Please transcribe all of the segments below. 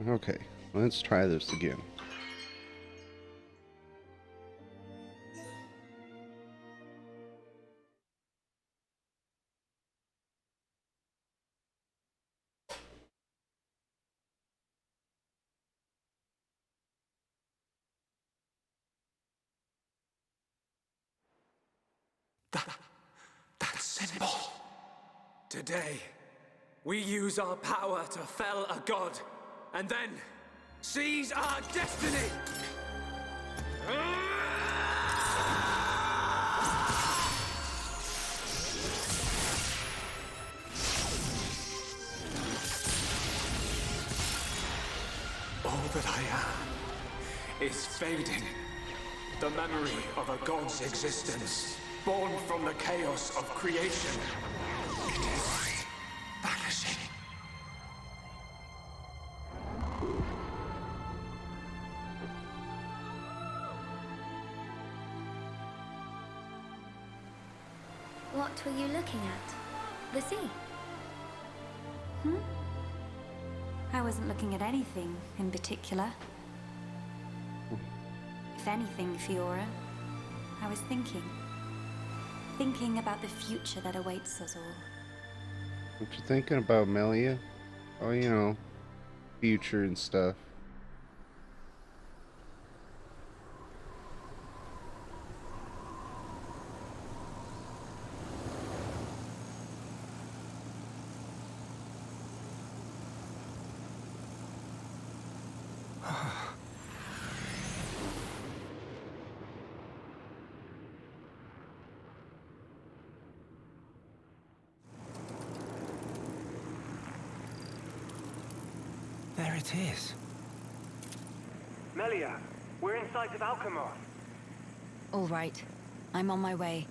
Okay, let's try this again. That symbol. Today, we use our power to fell a god, and then seize our destiny! All that I am is fading. The memory of a god's existence, born from the chaos of creation. It is vanishing. What were you looking at? The sea? I wasn't looking at anything in particular. If anything, Fiora, I was thinking. Thinking about the future that awaits us all. What you thinking about, Melia? Oh, future and stuff. There it is. Melia, we're in sight of Alchemoth. All right, I'm on my way.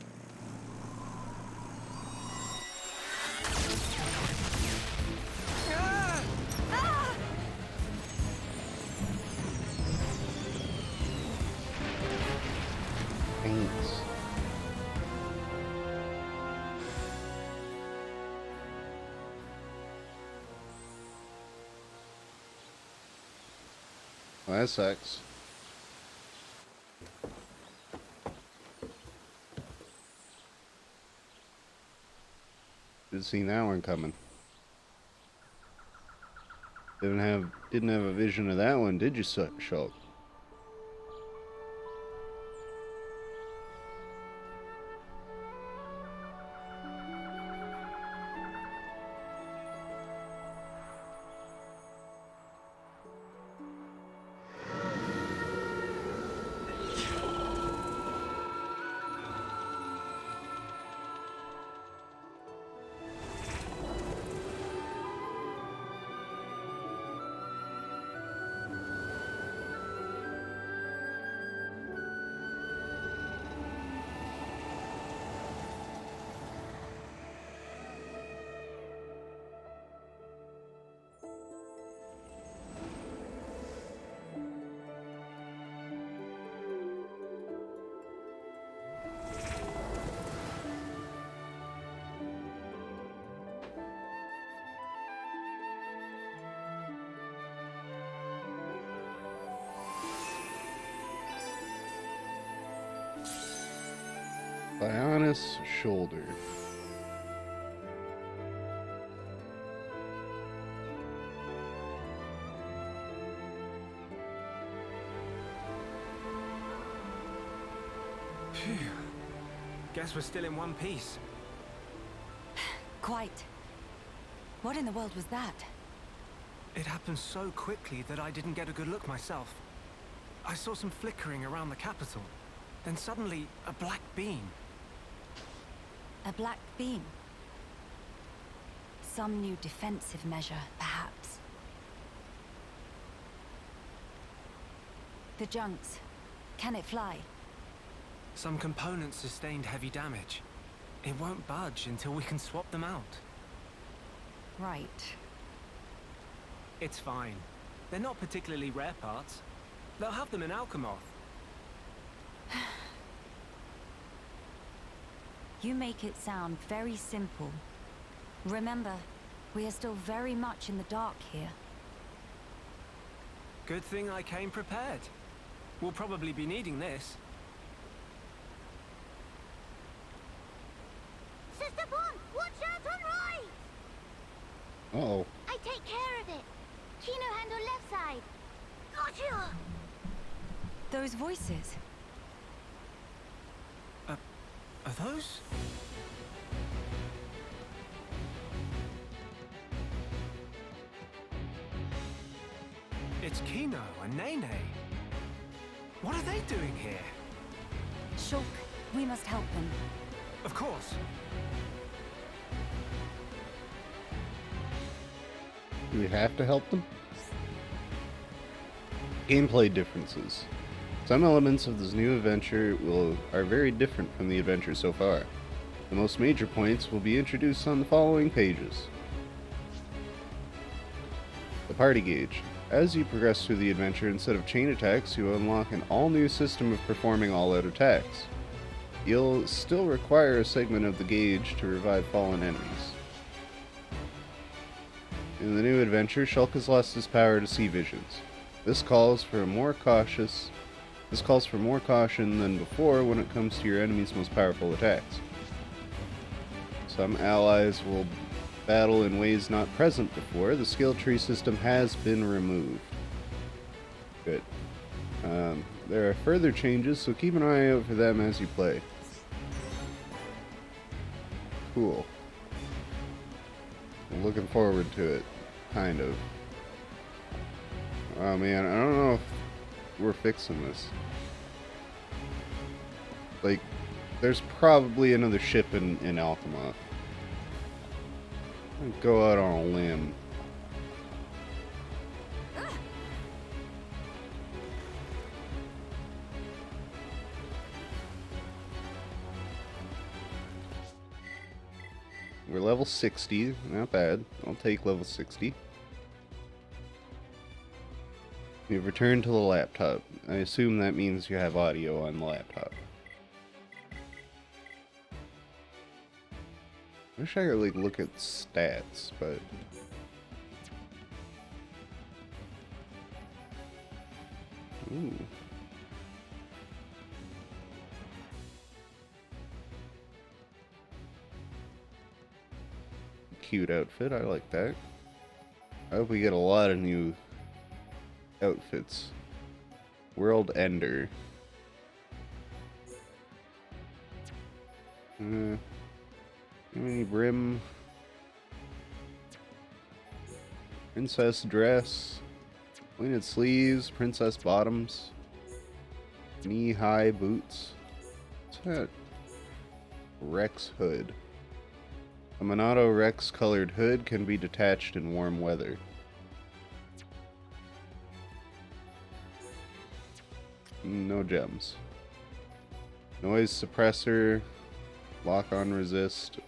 Thanks. Well, that sucks. Didn't see that one coming. Didn't have a vision of that one, did you, Shulk? Bionis shoulder. Phew. Guess we're still in one piece. Quite. What in the world was that? It happened so quickly that I didn't get a good look myself. I saw some flickering around the capital. Then suddenly, a black beam. A black beam? Some new defensive measure, perhaps. The junks. Can it fly? Some components sustained heavy damage. It won't budge until we can swap them out. Right. It's fine. They're not particularly rare parts. They'll have them in Alchemoth. You make it sound very simple. Remember, we are still very much in the dark here. Good thing I came prepared. We'll probably be needing this. Sister Bon, watch out on right! Uh-oh. I take care of it. Kino handle left side. Gotcha! Those voices. Are those? It's Kino and Nene. What are they doing here? Shulk, we must help them. Of course. Do we have to help them? Gameplay differences. Some elements of this new adventure are very different from the adventure so far. The most major points will be introduced on the following pages. The party gauge. As you progress through the adventure, instead of chain attacks, you unlock an all-new system of performing all-out attacks. You'll still require a segment of the gauge to revive fallen enemies. In the new adventure, Shulk has lost his power to see visions. This calls for more caution than before when it comes to your enemy's most powerful attacks. Some allies will battle in ways not present before. The skill tree system has been removed. Good. There are further changes, so keep an eye out for them as you play. Cool. I'm looking forward to it. Kind of. Oh man, I don't know if we're fixing this. Like, there's probably another ship in Alchema. Go out on a limb. We're level 60, not bad. I'll take level 60. You've returned to the laptop. I assume that means you have audio on the laptop. I wish I could like look at stats, but ooh. Cute outfit, I like that. I hope we get a lot of new outfits. World Ender. Mini brim. Princess dress. Pointed sleeves. Princess bottoms. Knee-high boots. What's that? Rex hood. A Monado Rex colored hood can be detached in warm weather. No gems. Noise suppressor. Lock on resist.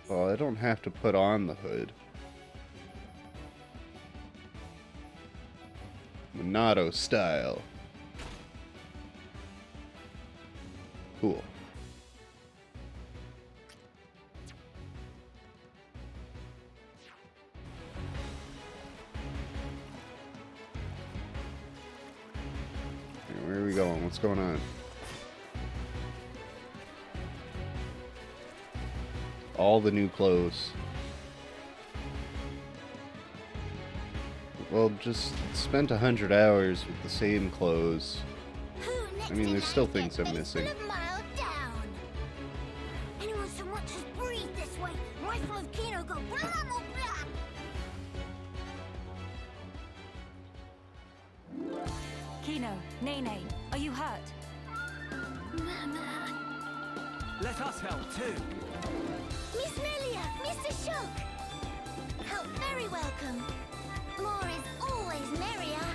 Well, I don't have to put on the hood. Monado style. Cool. Where are we going? What's going on? All the new clothes. Well, just spent 100 hours with the same clothes. I mean, there's still things I'm missing. Anyone so much as breathe this way, rifle of Kino go blah blah blah. Kino, Nene, are you hurt? Let us help too. Miss Melia, Mr. Shulk. Help very welcome. More is always merrier.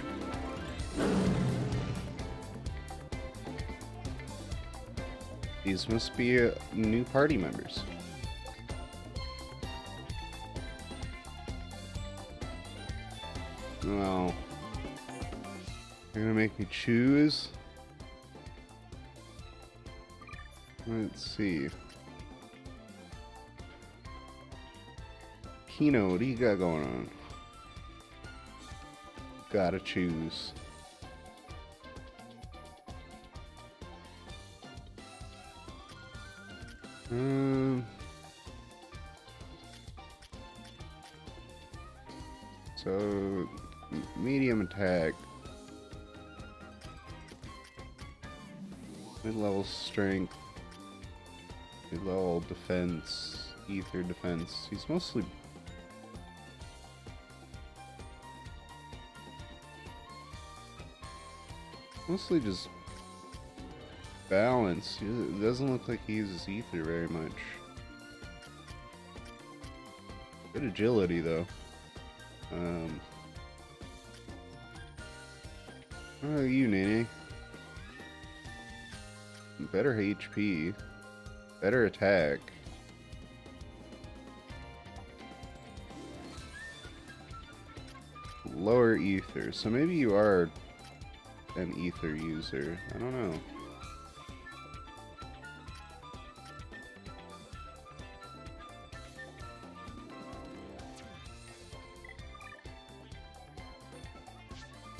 These must be new party members. Well, you're gonna make me choose? Let's see. Kino, what do you got going on? Gotta choose. So, medium attack. Mid-level strength. Mid-level defense. Ether defense. He's mostly... mostly just balance. It doesn't look like he uses ether very much. Good agility though. What about you, Nene? Better HP. Better attack. Lower ether. So maybe you are an ether user. I don't know.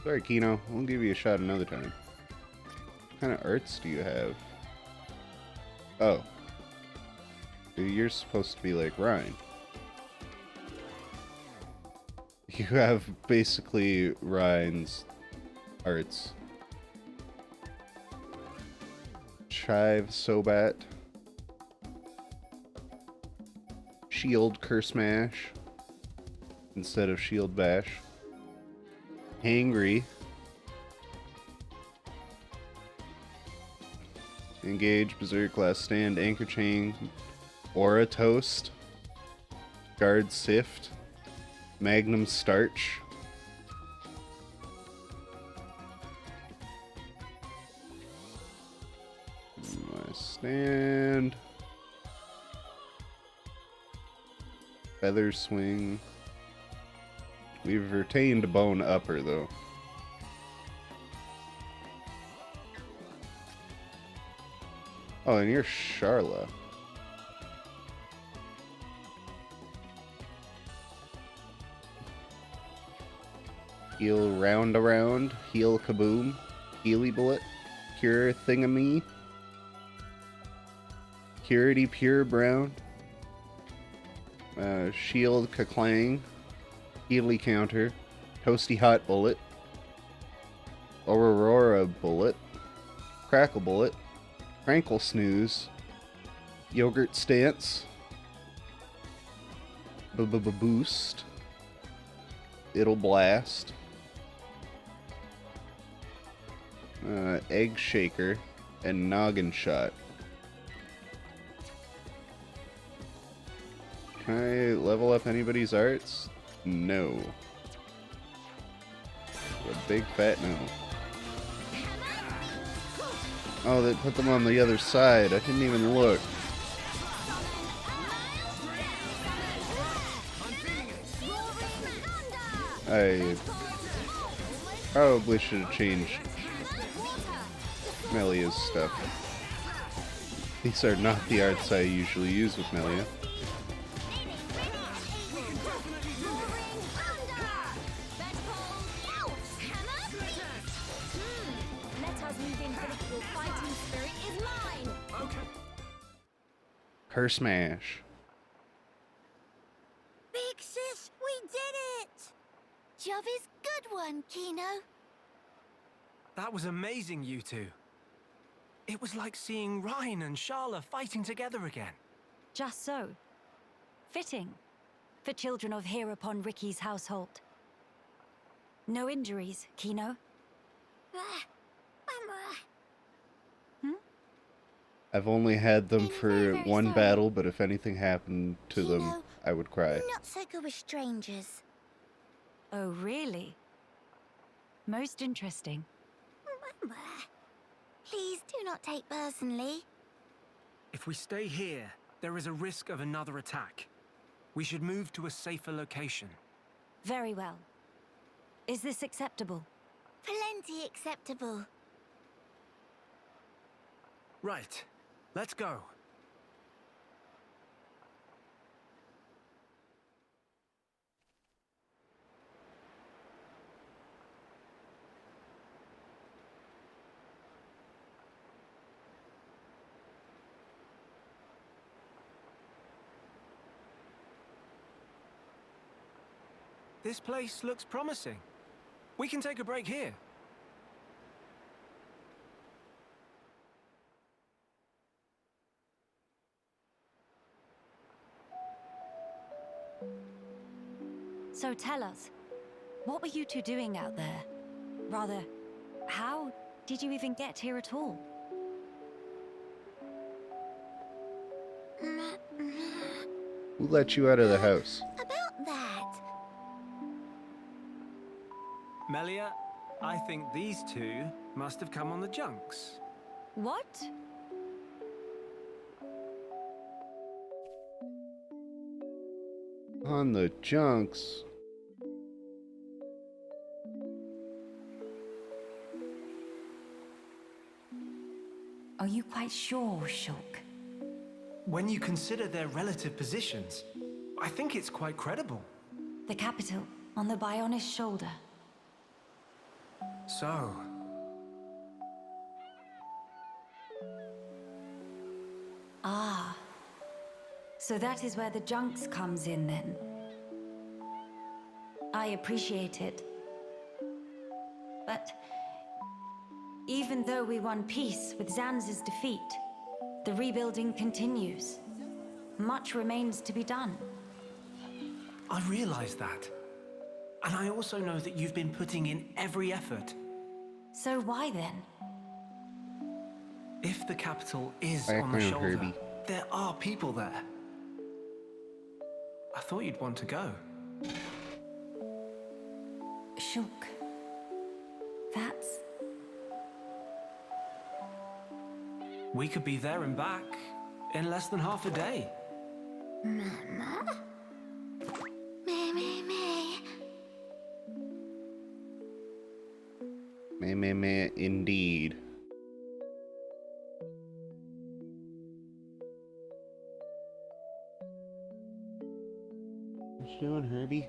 Sorry, Kino. We'll give you a shot another time. What kind of arts do you have? Oh. You're supposed to be like Ryan. You have basically Ryan's arts. Chive Sobat. Shield Curse Mash instead of Shield Bash. Hangry. Engage, Berserk, Last Stand, Anchor Chain, Aura Toast, Guard Sift, Magnum Starch. Stand. Feather Swing. We've retained Bone Upper though. Oh, and you're Sharla. Heal Round Around, Heal Kaboom, Healy Bullet, Cure Thingamy, Purity Pure Brown, Shield Kaklang, Healy Counter, Toasty Hot Bullet, Aurora Bullet, Crackle Bullet, Crankle Snooze, Yogurt Stance, Boost, It'll Blast, Egg Shaker, and Noggin Shot. Can I level up anybody's arts? No. A big fat no. Oh, they put them on the other side. I didn't even look. I probably should have changed Melia's stuff. These are not the arts I usually use with Melia. Curse Smash. Big sis, we did it! Job is good one, Kino. That was amazing, you two. It was like seeing Ryan and Sharla fighting together again. Just so. Fitting. For children of here upon Ricky's household. No injuries, Kino? I've only had them I'm for very one sorry. battle, but if anything happened to them, Kino, I would cry. Not so good with strangers. Oh, really? Most interesting. Please do not take personally. If we stay here, there is a risk of another attack. We should move to a safer location. Very well. Is this acceptable? Plenty acceptable. Right. Let's go. This place looks promising. We can take a break here. So tell us, what were you two doing out there? Rather, how did you even get here at all? Who let you out of the house? About that. Melia, I think these two must have come on the junks. What? On the junks? Are you quite sure, Shulk? When you consider their relative positions, I think it's quite credible. The capital, on the Bionis shoulder. So, Ah. So that is where the junks comes in then. I appreciate it. But even though we won peace with Zanz's defeat, the rebuilding continues. Much remains to be done. I realize that. And I also know that you've been putting in every effort. So why then? If the capital is Back on the down, shoulder, Herbie. there are people there. I thought you'd want to go. Shulk. That's... We could be there and back in less than half a day. Mama? Me. Meh, indeed. What you doing, Herbie?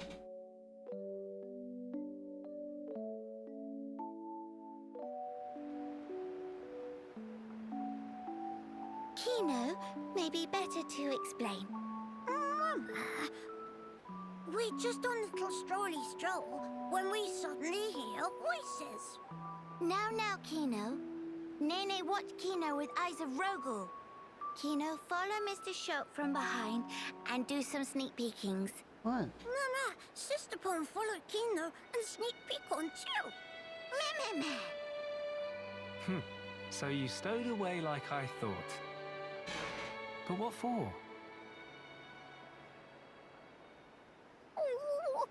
Kino may be better to explain. Mama, we're just on a little strolly stroll when we suddenly hear voices. Now, Kino. Nene watch Kino with eyes of Rogel. Kino, follow Mr. Shulk from behind and do some sneak peekings. What? Mama, Sister Pon followed Kino and sneak peek on too. Meh. So you stowed away like I thought. But what for? Ooh.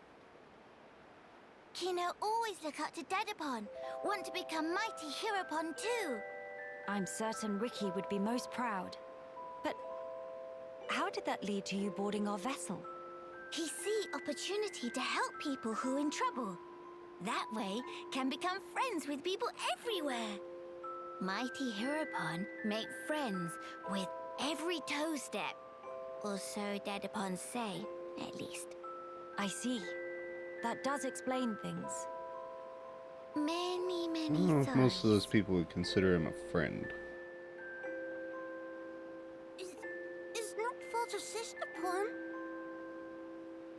Kino always look up to Dedapon. Want to become mighty Heropon too. I'm certain Ricky would be most proud. But how did that lead to you boarding our vessel? He see opportunity to help people who in trouble. That way can become friends with people everywhere. Mighty Heropon make friends with every toe step. Or so Dedapon say, at least. I see. That does explain things. Many I don't know if most of sorries. those people would consider him a friend. It's not fault of Sister Pon.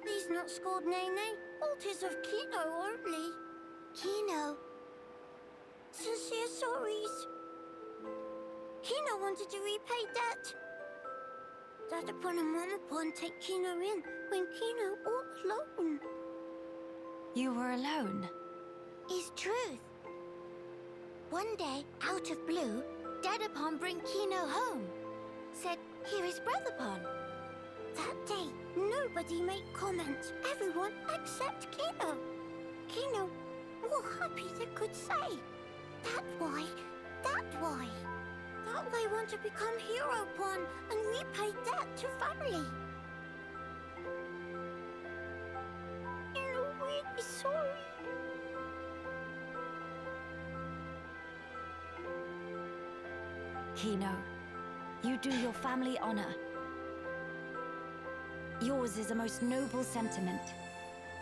He's not scored Nene. Fault is of Kino only. Kino. Sincere sorries. Kino wanted to repay debt. Dadapon and Mamapon take Kino in when Kino all alone. You were alone? Is truth. One day, out of blue, Dadapon bring Kino home. Said, here is Brotherpon. That day, nobody made comment. Everyone except Kino. Kino more happy they could say. That why. That way want to become Heropon and repay debt to family. Kino really sorry. Kino, you do your family honor. Yours is a most noble sentiment.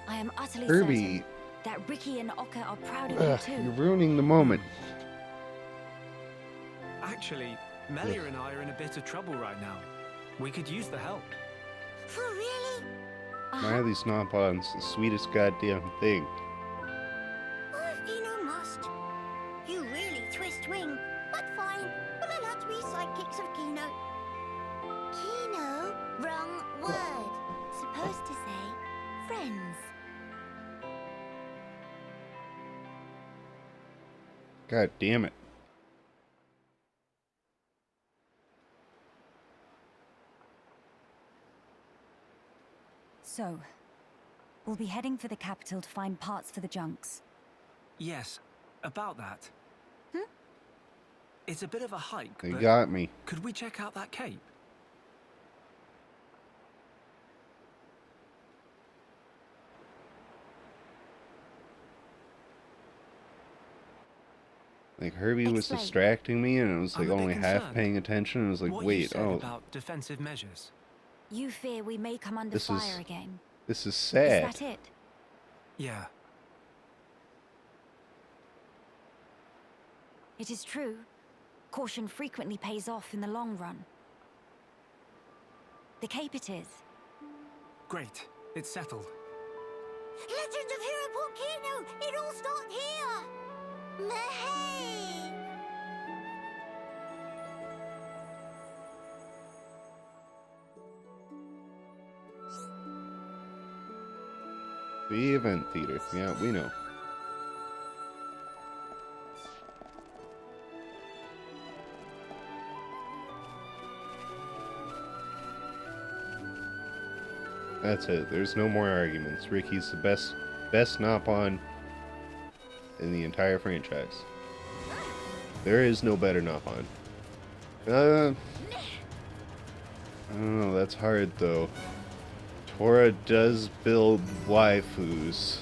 I am utterly Herbie. certain that Ricky and Oka are proud of Ugh, you you're too. ruining the moment. Actually, Melia and I are in a bit of trouble right now. We could use the help. For really? Why are these Nopons the sweetest goddamn thing? Oh, Kino must. You really twist wing, but fine. We'll allow to be sidekicks of Kino. Kino? Wrong word. Supposed to say friends. God damn it. So, we'll be heading for the capital to find parts for the junks. Yes, about that. It's a bit of a hike, They but got me. could we check out that cape? Like, Herbie was Explain. distracting me, and I was, like, I'm a bit only half concerned. paying attention, and I was like, What you wait, said oh, about defensive measures. You fear we may come under This is fire again. this is Is sad. that it? Yeah, It is true. Caution frequently pays off in the long run. The cape it is. great. It's settled. Legend of Hero Port Kino! It all starts here! Mahey! The event theater. Yeah, we know. That's it. There's no more arguments. Ricky's the best Nopon in the entire franchise. There is no better Nopon. I don't know, that's hard though. Tora does build waifus.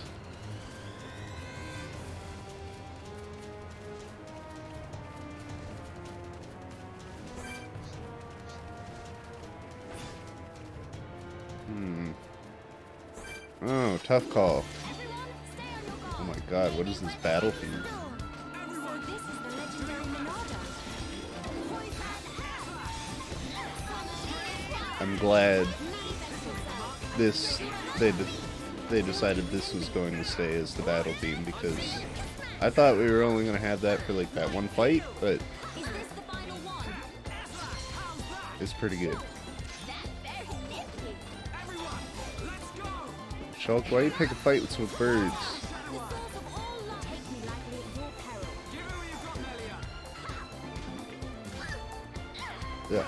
Oh, tough call. Oh my god, what is this battlefield? I'm glad they decided this was going to stay as the battle theme, because I thought we were only going to have that for like that one fight, but it's pretty good. Shulk, why you pick a fight with some birds? Yeah.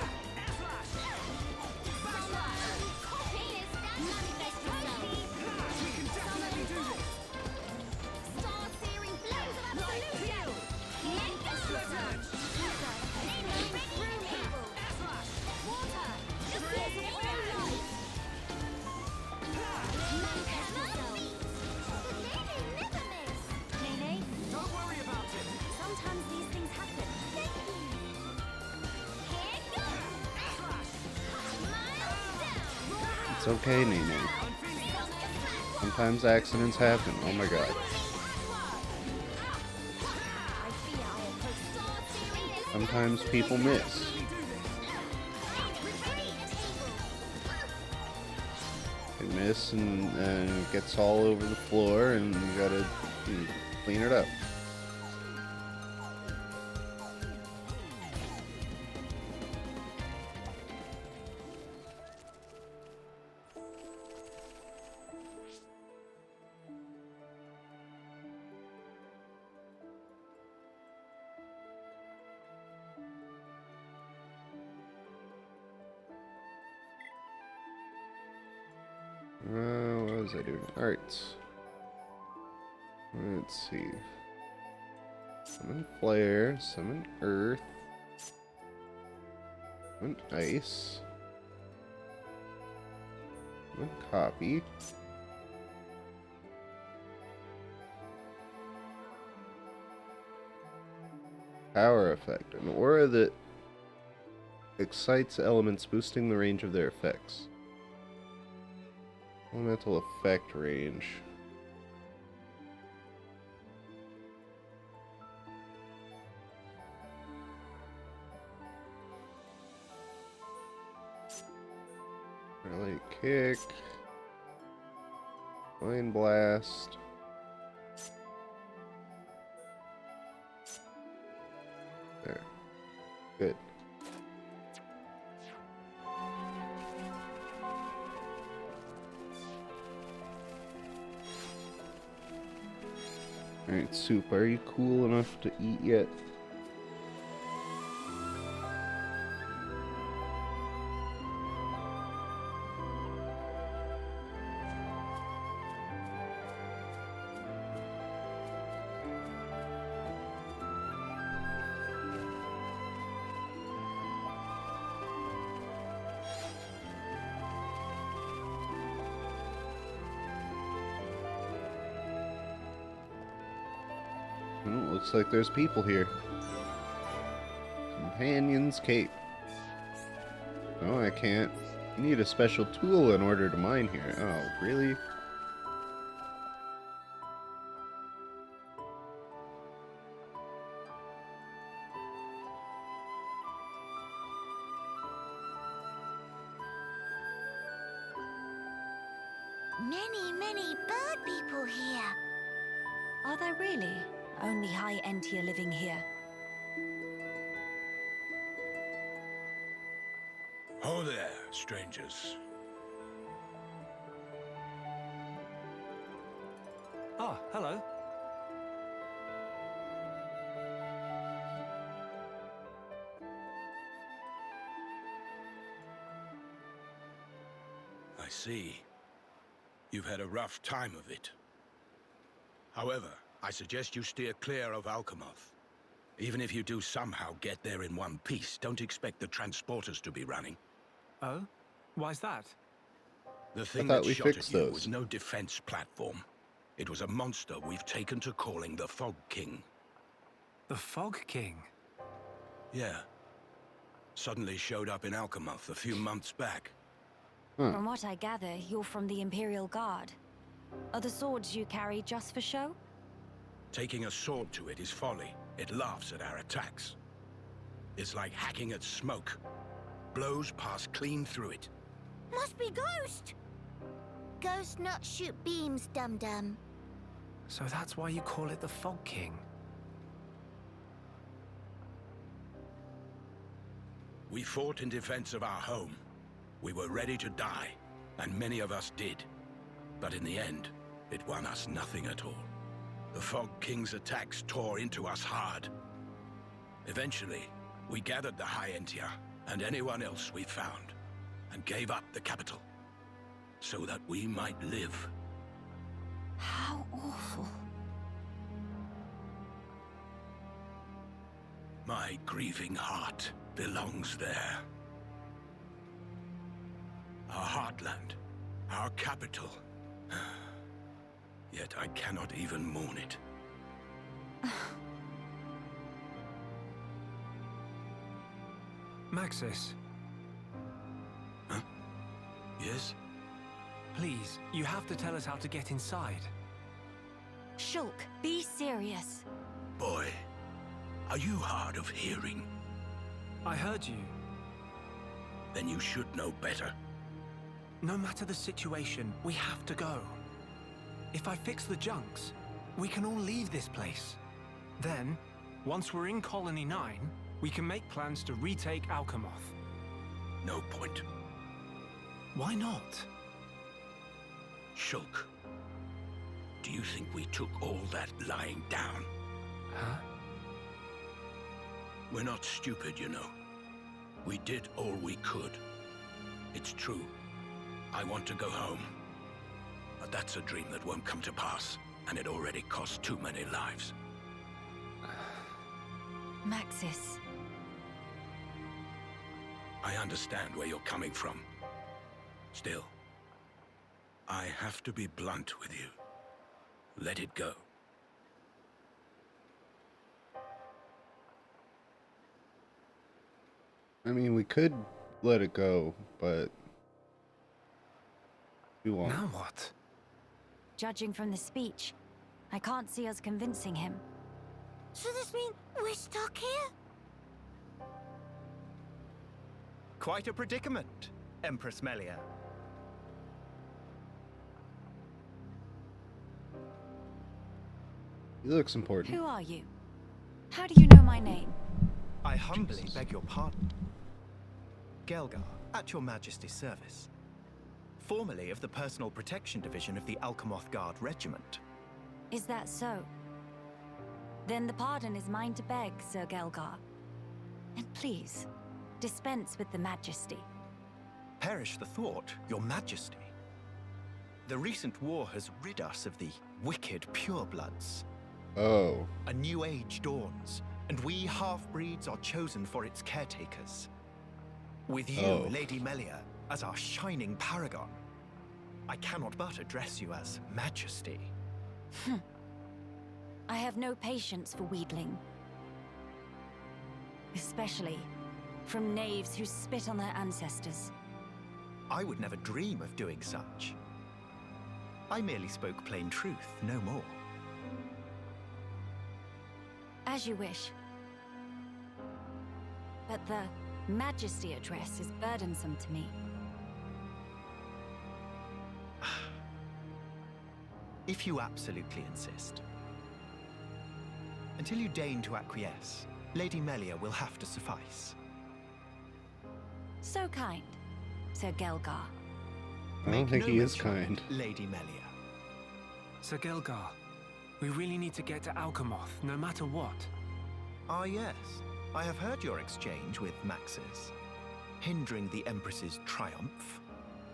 Sometimes these things happen. It's okay, Nene. Sometimes accidents happen. Oh my god. Sometimes people miss. They miss and it gets all over the floor, and you gotta clean it up. What was I doing? Arts. Let's see. Summon Flare, summon Earth, summon Ice, summon Copy. Power effect. An aura that excites elements, boosting the range of their effects. Elemental effect range. Early kick. Flame blast. There. Good. Alright, Soup, are you cool enough to eat yet? Oh, looks like there's people here. Companion's Cape. No, I can't. You need a special tool in order to mine here. Oh, really? Many bird people here. Are there really? Only High Entia living here. Oh there, strangers. Ah, hello. I see. You've had a rough time of it. However, I suggest you steer clear of Alcamoth. Even if you do somehow get there in one piece, don't expect the transporters to be running. Oh? Why's that? The thing thought that we shot at fixed you those. was no defense platform. It was a monster we've taken to calling the Fog King. The Fog King? Yeah. Suddenly showed up in Alcamoth a few months back. From what I gather, you're from the Imperial Guard. Are the swords you carry just for show? Taking a sword to it is folly. It laughs at our attacks. It's like hacking at smoke. Blows pass clean through it. Must be Ghost. Ghost not shoot beams, dum-dum. So that's why you call it the Fog King? We fought in defense of our home. We were ready to die, and many of us did. But in the end, it won us nothing at all. The Fog King's attacks tore into us hard. Eventually, we gathered the High Entia and anyone else we found, and gave up the capital, so that we might live. How awful. My grieving heart belongs there. Our heartland, our capital. Yet I cannot even mourn it. Maxis, Huh? Yes? please, you have to tell us how to get inside. Shulk, be serious. Boy, are you hard of hearing? I heard you. Then you should know better. No matter the situation, we have to go. If I fix the junks, we can all leave this place. Then, once we're in Colony 9, we can make plans to retake Alcamoth. No point. Why not? Shulk, do you think we took all that lying down? Huh? We're not stupid, you know. We did all we could. It's true. I want to go home. But that's a dream that won't come to pass, and it already cost too many lives. Maxis. I understand where you're coming from. Still, I have to be blunt with you. Let it go. I mean, we could let it go, but we won't. Now what? Judging from the speech, I can't see us convincing him. So this means we're stuck here? Quite a predicament, Empress Melia. He looks important. Who are you? How do you know my name? I humbly beg your pardon. Gelgar, at your majesty's service. Formerly of the Personal Protection Division of the Alcamoth Guard Regiment. Is that so? Then the pardon is mine to beg, Sir Gelgar. And please, dispense with the majesty. Perish the thought, your majesty. The recent war has rid us of the wicked purebloods. Oh. A new age dawns, and we half-breeds are chosen for its caretakers. With you, Lady Melia, as our shining paragon, I cannot but address you as Majesty. I have no patience for wheedling. Especially from knaves who spit on their ancestors. I would never dream of doing such. I merely spoke plain truth, no more. As you wish. But the Majesty address is burdensome to me. If you absolutely insist. Until you deign to acquiesce, Lady Melia will have to suffice. So kind, Sir Gelgar. I don't think he is kind. Lady Melia. Sir Gelgar, we really need to get to Alcamoth, no matter what. Ah, yes. I have heard your exchange with Maxis. Hindering the Empress's triumph.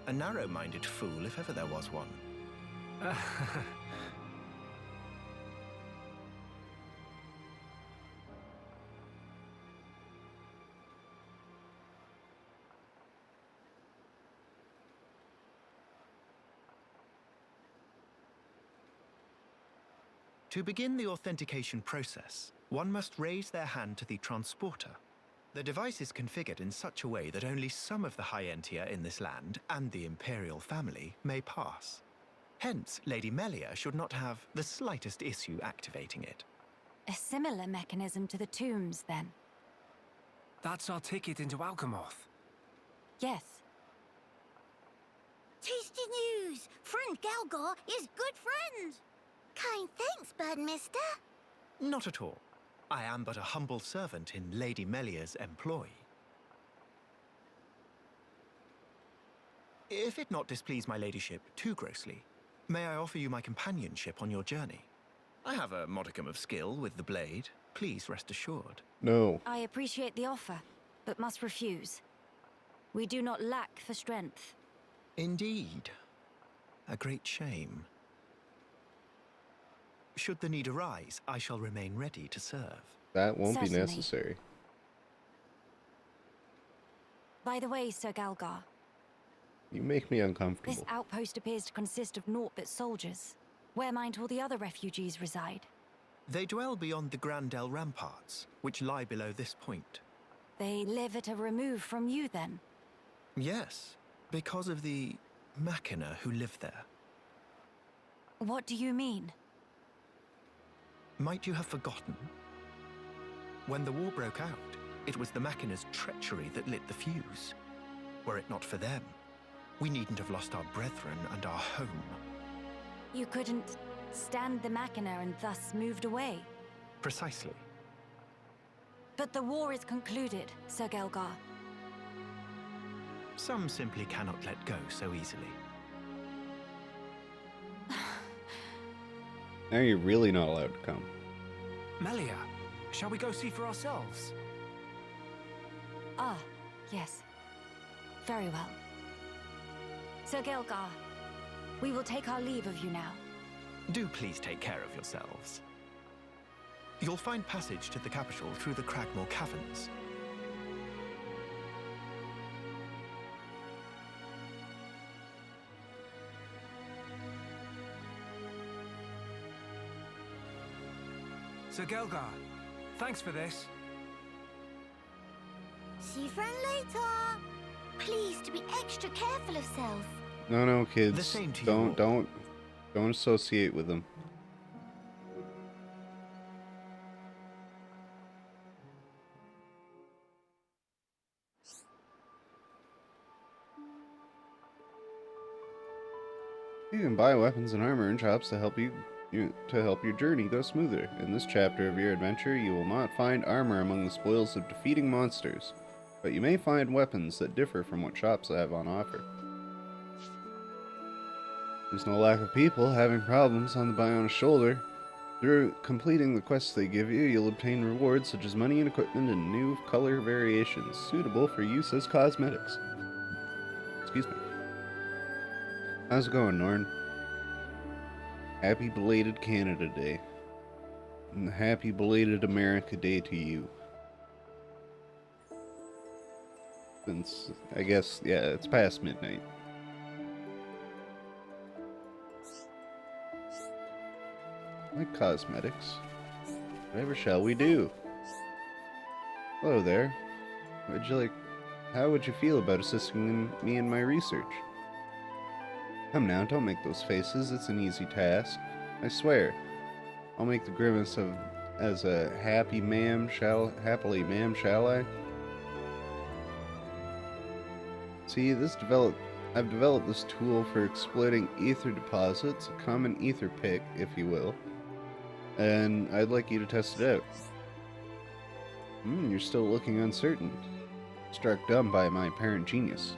A narrow-minded fool, if ever there was one. To begin the authentication process, one must raise their hand to the transporter. The device is configured in such a way that only some of the High Entia in this land and the Imperial family may pass. Hence, Lady Melia should not have the slightest issue activating it. A similar mechanism to the tombs, then? That's our ticket into Alcamoth. Yes. Tasty news! Friend Gelgar is good friend! Kind thanks, Birdmister. Not at all. I am but a humble servant in Lady Melia's employ. If it not displease my ladyship too grossly, may I offer you my companionship on your journey? I have a modicum of skill with the blade. Please rest assured. No. I appreciate the offer, but must refuse. We do not lack for strength. Indeed. A great shame. Should the need arise, I shall remain ready to serve. That won't be Certainly. necessary. By the way, Sir Gelgar, You make me this uncomfortable. outpost appears to consist of naught but soldiers. Where might all the other refugees reside? They dwell beyond the Grandel ramparts, which lie below this point. They live at a remove from you, then? Yes, because of the Machina who live there. What do you mean? Might you have forgotten? When the war broke out, it was the Machina's treachery that lit the fuse. Were it not for them, we needn't have lost our brethren and our home. You couldn't stand the Machina and thus moved away? Precisely. But the war is concluded, Sir Gelgar. Some simply cannot let go so easily. Now you're really not allowed to come. Melia, shall we go see for ourselves? Ah, yes. Very well. Sir Gelgar, we will take our leave of you now. Do please take care of yourselves. You'll find passage to the capital through the Cragmore Caverns. Sir Gelgar, thanks for this. See friend later. Please to be extra careful of self. No, kids. The same to you don't, all. don't associate with them. You can buy weapons and armor in shops to help you to help your journey go smoother. In this chapter of your adventure, you will not find armor among the spoils of defeating monsters, but you may find weapons that differ from what shops have on offer. There's no lack of people having problems on the Bionis shoulder. Through completing the quests they give you, you'll obtain rewards such as money and equipment in new color variations, suitable for use as cosmetics. Excuse me. How's it going, Norn? Happy belated Canada Day. And happy belated America Day to you. Since, I guess, yeah, it's past midnight. Like cosmetics. Whatever shall we do? Hello there. How would you feel about assisting me in my research? Come now, don't make those faces. It's an easy task. I swear. I'll make the grimace of as a happily ma'am, shall I? See, I've developed this tool for exploiting ether deposits, a common ether pick, if you will. And I'd like you to test it out. You're still looking uncertain. Struck dumb by my apparent genius.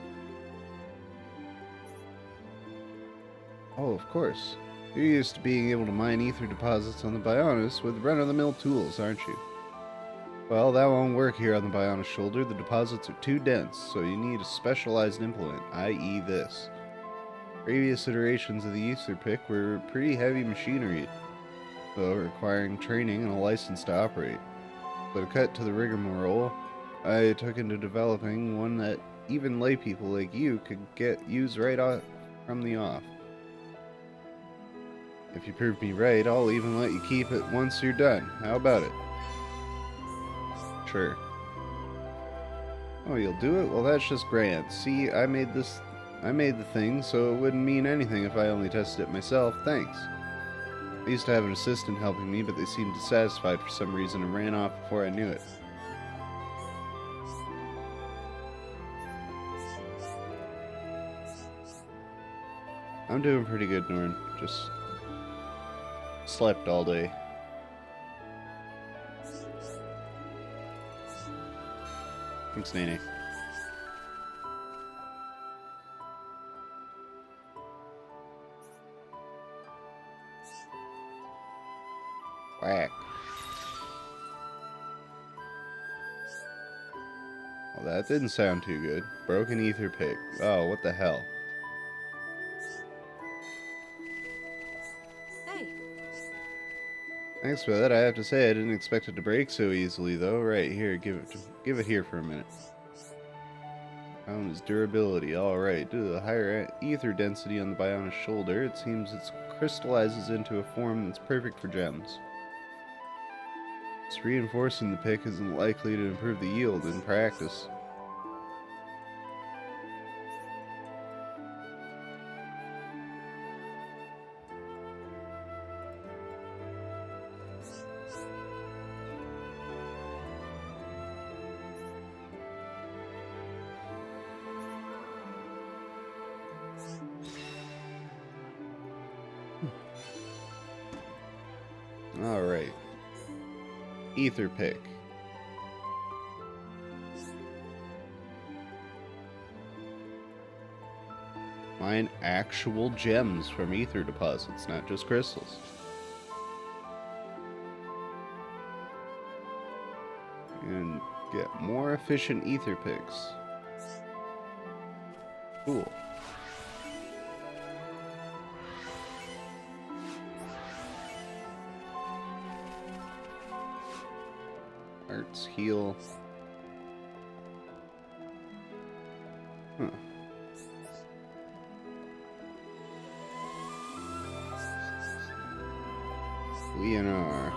Oh, of course. You're used to being able to mine ether deposits on the Bionis with run-of-the-mill tools, aren't you? Well, that won't work here on the Bionis shoulder. The deposits are too dense, so you need a specialized implement, i.e. this. Previous iterations of the ether pick were pretty heavy machinery, though requiring training and a license to operate. But a cut to the rigmarole, I took into developing one that even laypeople like you could use right off from the off. If you prove me right, I'll even let you keep it once you're done. How about it? Sure. Oh, you'll do it? Well, that's just grand. See, I made the thing, so it wouldn't mean anything if I only tested it myself. Thanks. I used to have an assistant helping me, but they seemed dissatisfied for some reason and ran off before I knew it. I'm doing pretty good, Norn. Just slept all day. Thanks, Nene. Whack. Well, that didn't sound too good. Broken ether pick. Oh, what the hell? Hey. Thanks for that. I have to say I didn't expect it to break so easily, though. Right here, give it here for a minute. Found its durability. All right. Due to the higher ether density on the Bionis shoulder, it seems it crystallizes into a form that's perfect for gems. Just reinforcing the pick isn't likely to improve the yield in practice. All right. Ether pick. Mine actual gems from ether deposits, not just crystals. And get more efficient ether picks. Cool. Arts heal. Huh. Leonor.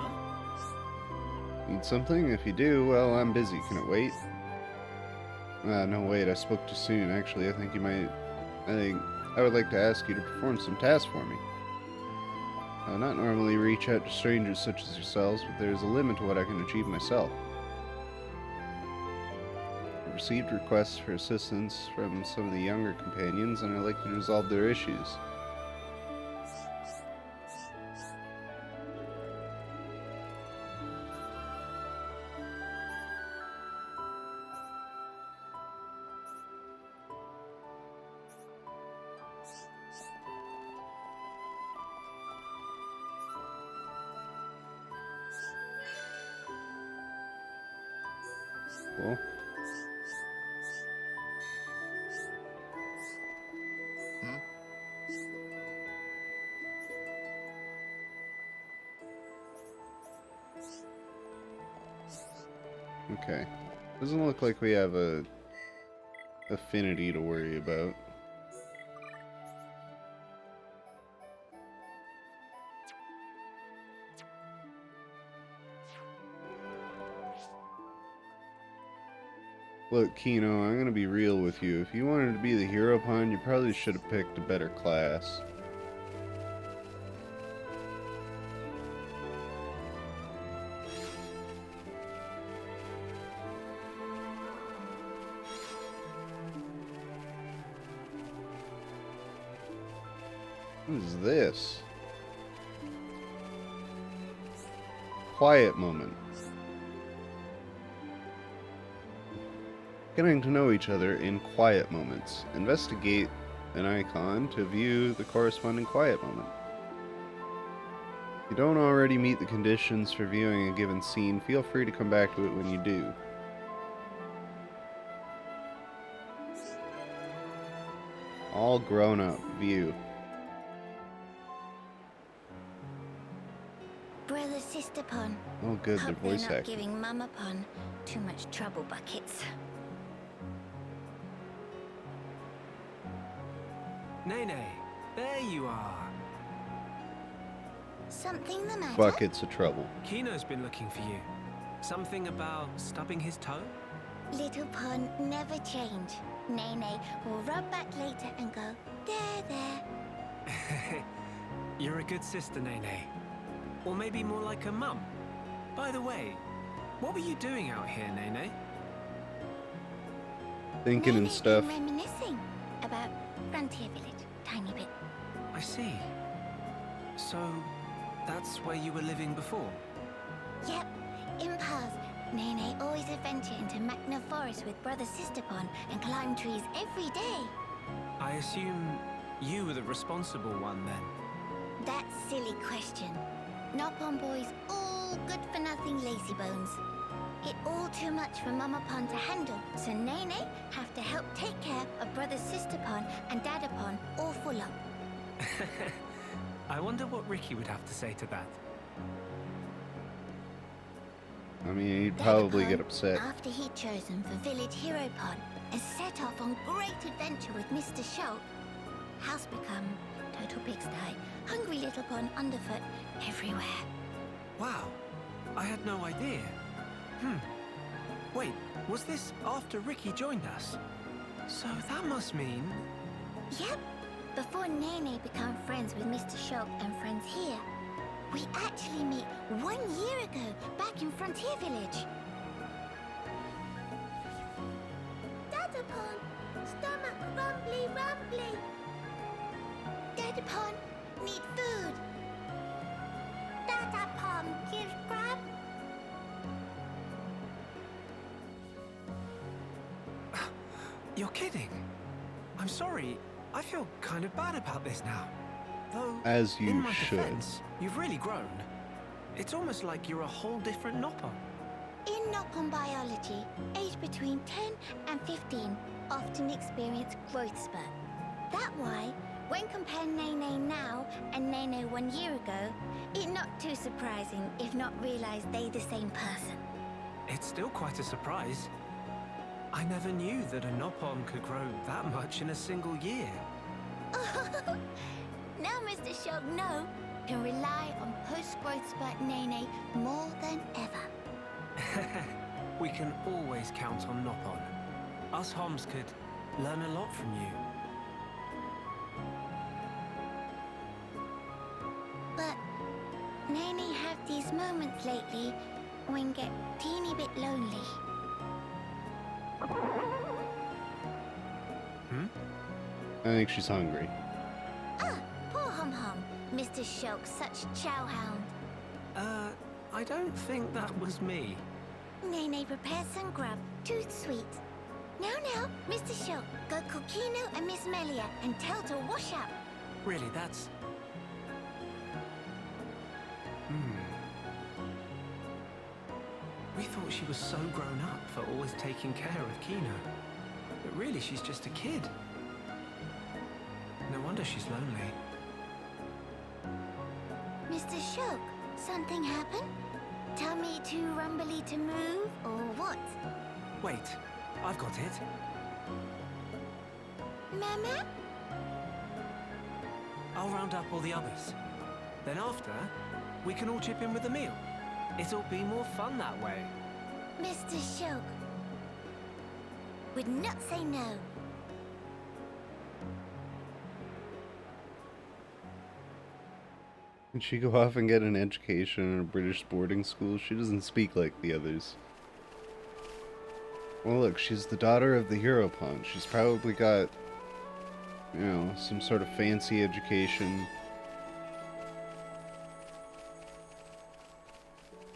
Need something? If you do, well, I'm busy. Can it wait? No, wait, I spoke too soon. Actually, I think I would like to ask you to perform some tasks for me. I'll not normally reach out to strangers such as yourselves, but there is a limit to what I can achieve myself. I've received requests for assistance from some of the younger companions, and I'd like you to resolve their issues. Cool. Okay. Doesn't look like we have a affinity to worry about. Look, Kino, I'm gonna be real with you. If you wanted to be the hero pawn, you probably should have picked a better class. What is this? Quiet moment. Getting to know each other in quiet moments. Investigate an icon to view the corresponding quiet moment. If you don't already meet the conditions for viewing a given scene, feel free to come back to it when you do. All grown up. View. Brother Sister Pon. Oh good, they're Hope voice they're not acting. giving Mama Pon too much trouble buckets. Nene, there you are. Something the matter? Buckets of trouble. Kino's been looking for you. Something about stubbing his toe? Little Pon never change. Nene will rub back later and go, there, there. You're a good sister, Nene. Or maybe more like a mum. By the way, what were you doing out here, Nene? Thinking and Nene's stuff. been reminiscing about Frontier Village, tiny bit. I see. So, that's where you were living before? Yep, in Paz, Nene always adventure into Magna Forest with Brother Sister Pon and climb trees every day. I assume you were the responsible one then? That silly question. Nopon boys all good for nothing lazy bones. It all too much for Mama Pon to handle, so Nene have to help take care of Brother Sister Pon and Dada Pon all full up. I wonder what Ricky would have to say to that. I mean, he'd Dada probably Pon, get upset. after he'd chosen for Village Hero Pon and set off on great adventure with Mr. Shulk, house become total pigsty, hungry little Pon underfoot everywhere. Wow, I had no idea. Wait, was this after Ricky joined us? So that must mean... Yep, before Nene became friends with Mr. Shulk and friends here, we actually met 1 year ago back in Frontier Village. Dada Pon, stomach rumbly rumbly. Dada Pon, need food. Dada Pon, give grub. You're kidding. I'm sorry. I feel kind of bad about this now. Though, As you in my should. defense, you've really grown. It's almost like you're a whole different Nopon. In Nopon biology, age between 10 and 15 often experience growth spurt. That why, when compare Nene now and Nene 1 year ago, it not too surprising if not realize they the same person. It's still quite a surprise. I never knew that a Nopon could grow that much in a single year. Now Mr. Shulk no can rely on post-growth spurt Nene more than ever. We can always count on Nopon. Us Homs could learn a lot from you. But Nene have these moments lately when get teeny bit lonely. I think she's hungry. Ah, poor Hum Hum. Mr. Shulk, such chowhound. I don't think that was me. Nene prepared some grub, too sweet. Now, Mr. Shulk, go call Kino and Miss Melia and tell to wash up. Really, that's... We thought she she was so grown up for always taking care of Kino. But really, she's just a kid. No wonder she's lonely. Mr. Shook, something happened? Tell me to Rumbly to move, or what? Wait, I've got it. Mama? I'll round up all the others. Then after, we can all chip in with a meal. It'll be more fun that way. Mr. Shook would not say no. Did she go off and get an education in a British boarding school? She doesn't speak like the others. Well, look, she's the daughter of the hero pawn. She's probably got, you know, some sort of fancy education.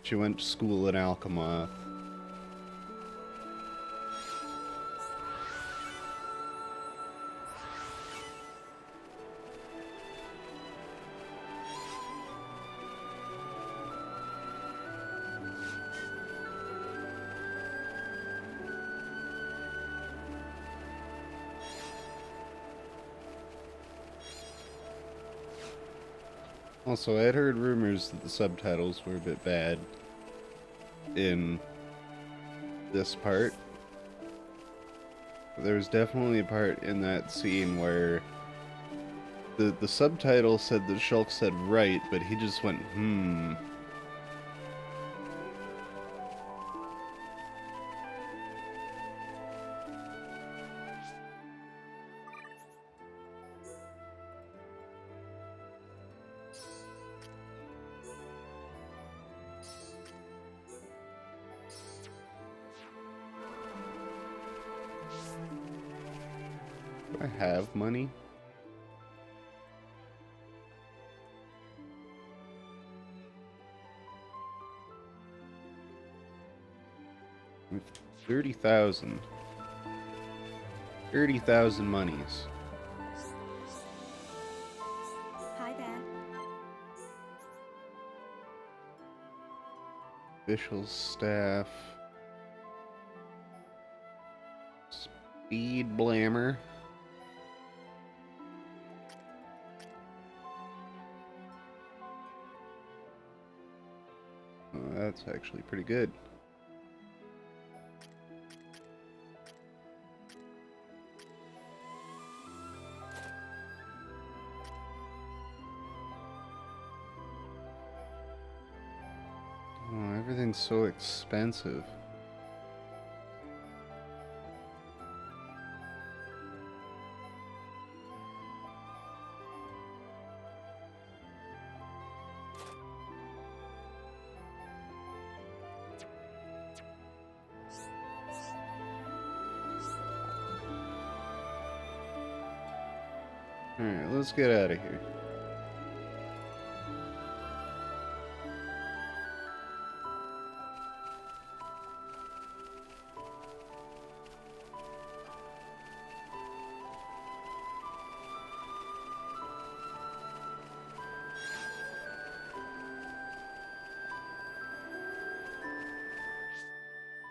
She went to school in Alchemoth. Also, I had heard rumors that the subtitles were a bit bad in this part. But there was definitely a part in that scene where the subtitle said that Shulk said right, but he just went, hmm. Do I have money? With 30,000. 30,000 monies. Hi there. Official staff. Speed Blammer. Oh, that's actually pretty good. Oh, everything's so expensive. Alright, let's get out of here.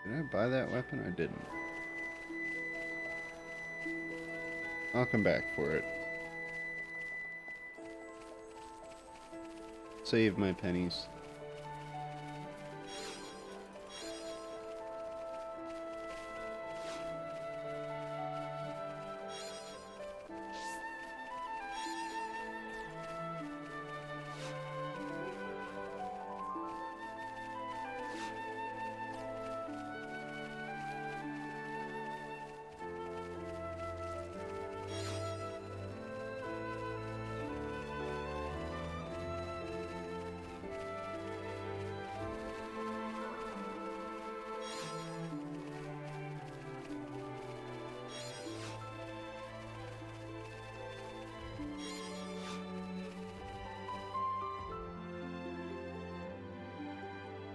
Did I buy that weapon? I didn't. I'll come back for it. Save my pennies.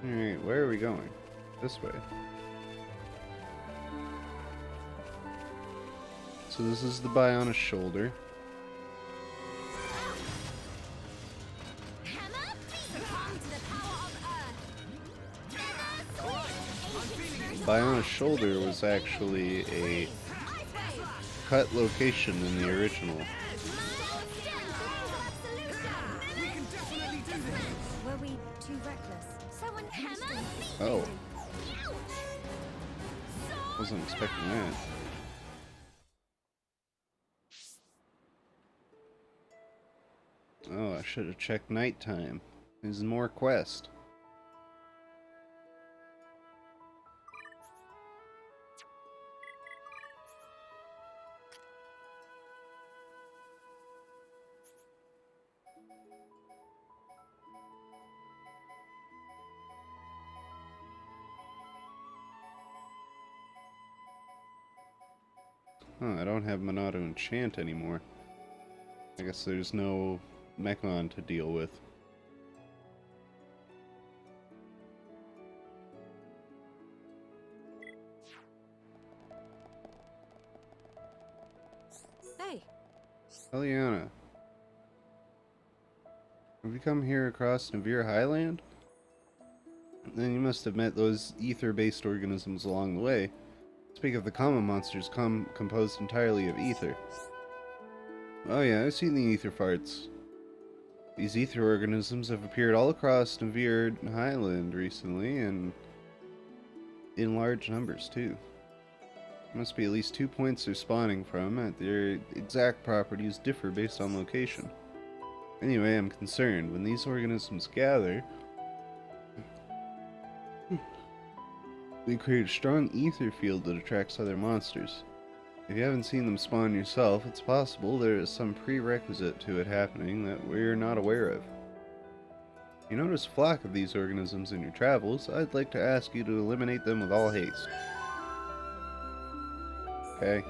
Alright, where are we going? This way. So this is the Bionis shoulder. Hammer, succumb to the power of Earth. shoulder was actually a cut location in the original. Were we too reckless? Someone hammer? Oh. Wasn't expecting that. Oh, I should have checked nighttime. There's more quest. Huh, I don't have Monado Enchant anymore. I guess there's no Mechon to deal with. Hey, Eliana. Have you come here across Navir Highland? Then you must have met those ether-based organisms along the way. Speak of the common monsters composed entirely of ether. Oh yeah, I've seen the ether farts. These ether organisms have appeared all across Navir Highland recently, and in large numbers too. Must be at least 2 points they're spawning from, and their exact properties differ based on location. Anyway, I'm concerned. When these organisms gather, they create a strong ether field that attracts other monsters. If you haven't seen them spawn yourself, it's possible there is some prerequisite to it happening that we're not aware of. If you notice a flock of these organisms in your travels, I'd like to ask you to eliminate them with all haste. Okay.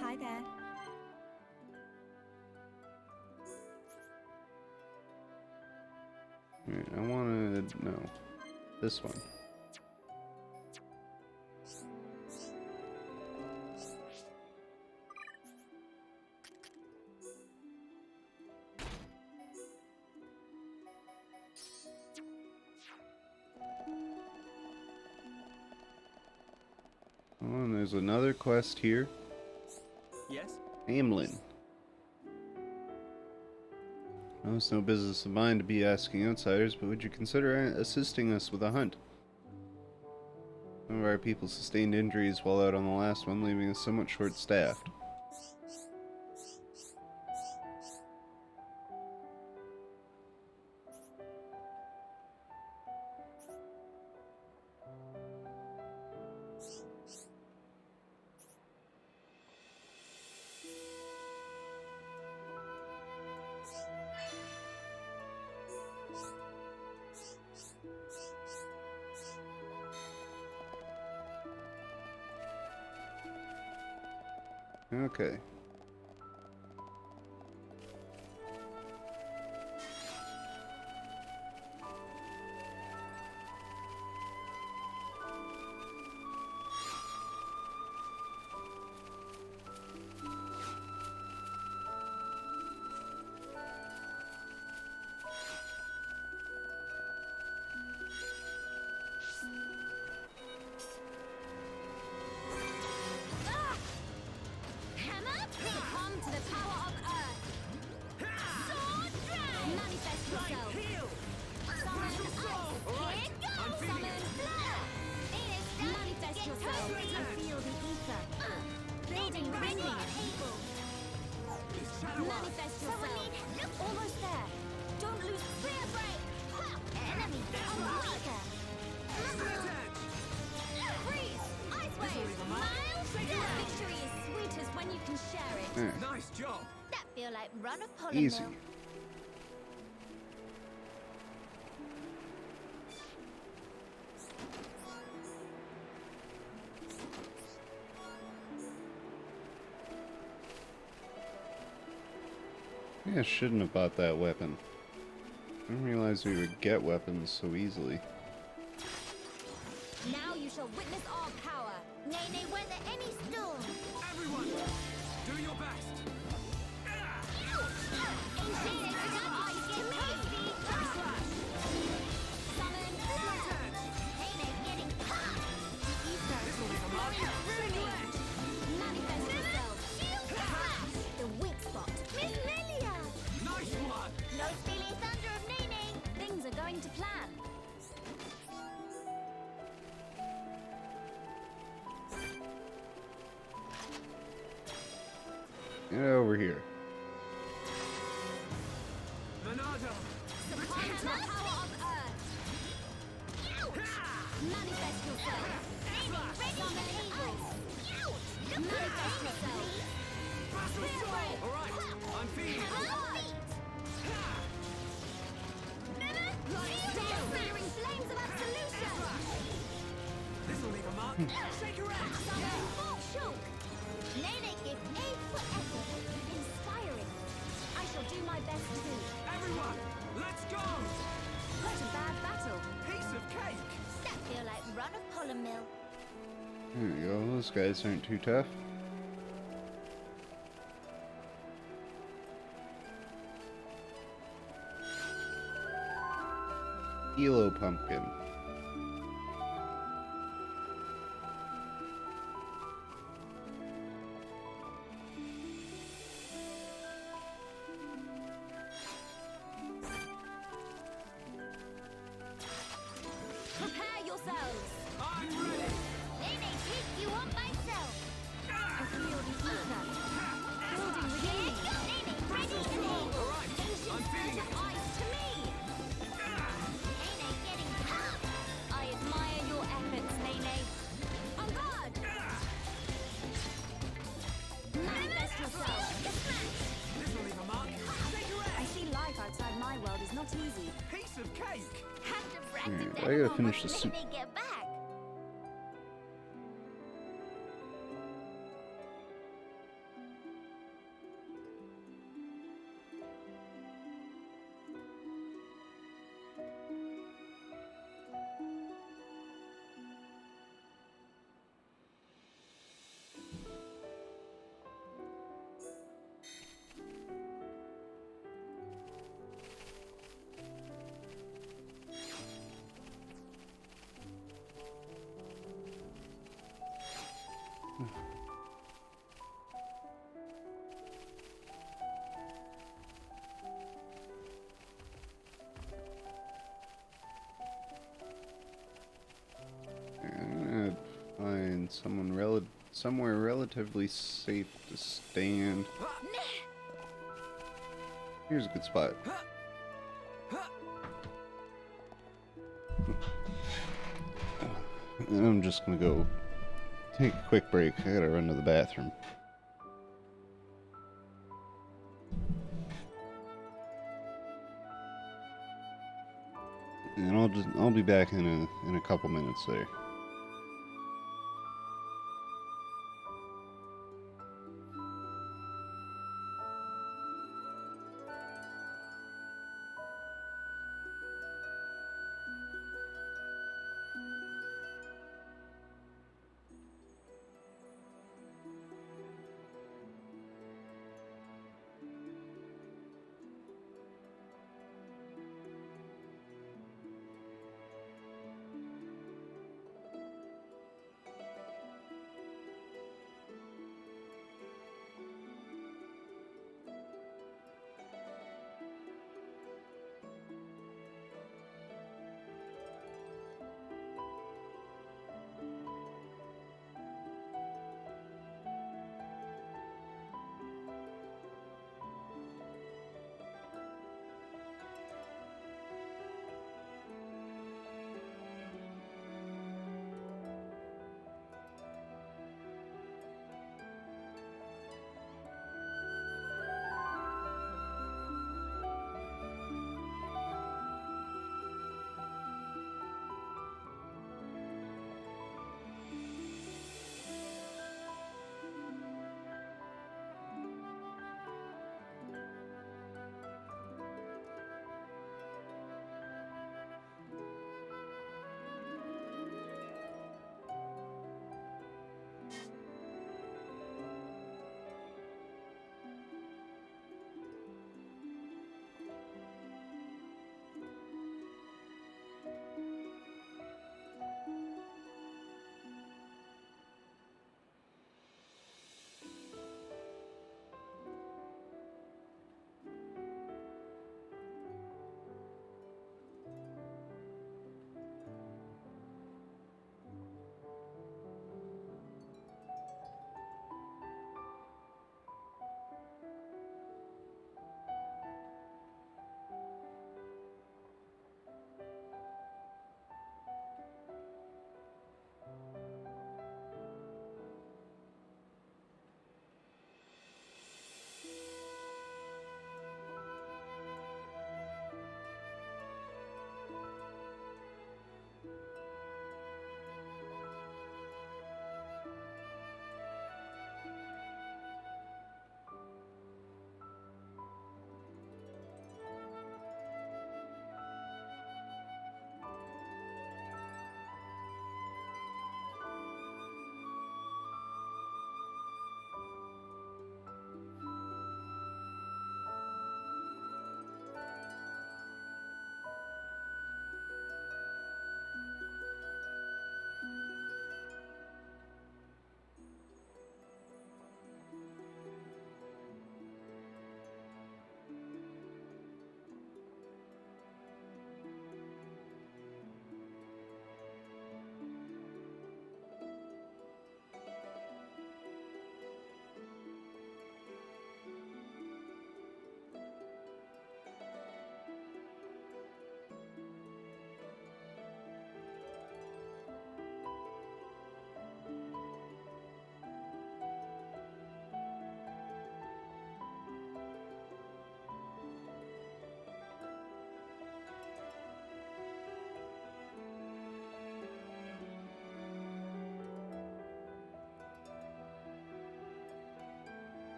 hi there. Alright, I wanted... no. This one. Oh, and there's another quest here. Yes? Amlin. No, it's no business of mine to be asking outsiders, but would you consider assisting us with a hunt? Some of our people sustained injuries while out on the last one, leaving us somewhat short-staffed. Okay. Hammer? Come to the power of Earth. Sword Dragon! Manifest yourself. Summon ice. Here goes! Summon flare. It is done. Manifest yourself. I feel the ether. Building ringing. Manifest yourself. Almost there. Don't lose spear break. Enemy unweaker. Freeze. Ice wave. Miles. Victory is sweetest when you can share it. Alright. Nice job. That feel like run of pollen Easy. mill. Yeah, I shouldn't have bought that weapon. I didn't realize we would get weapons so easily. Now you shall witness our power. Nay, nay, weather any storm. Everyone, do your best. Get over here. Monado! Succumb to the power of Earth. Manifest yourself. Summon ice. Manifest yourself. Alright, I'm feeling it. Searing flames of absolution. This'll leave a mark. Shake your ass! Summon Fort Shulk. Nene give aid for effort. Inspiring. I shall do my best too. Everyone, let's go! What a bad battle. Piece of cake! That feel like run of Pollen Mill. There we go. Those guys aren't too tough. Elo pumpkin. Prepare yourselves. I'm ready! Nene, take you on myself. A field is looked at. Building within me. Nene, ready to lead. Alright, I'm feeling it. Eyes to me. Nene, getting up. I admire your efforts, Nene. On guard. Manifest yourself. This'll leave a mark. Shake your I ass! see life outside my world is not easy. Piece of cake! Have to brag Alright, to I gotta Dad finish when the soup. Nene get back. I'm gonna find somewhere relatively safe to stand. Here's a good spot. And I'm just gonna go take a quick break. I gotta run to the bathroom. And I'll be back in a couple minutes there.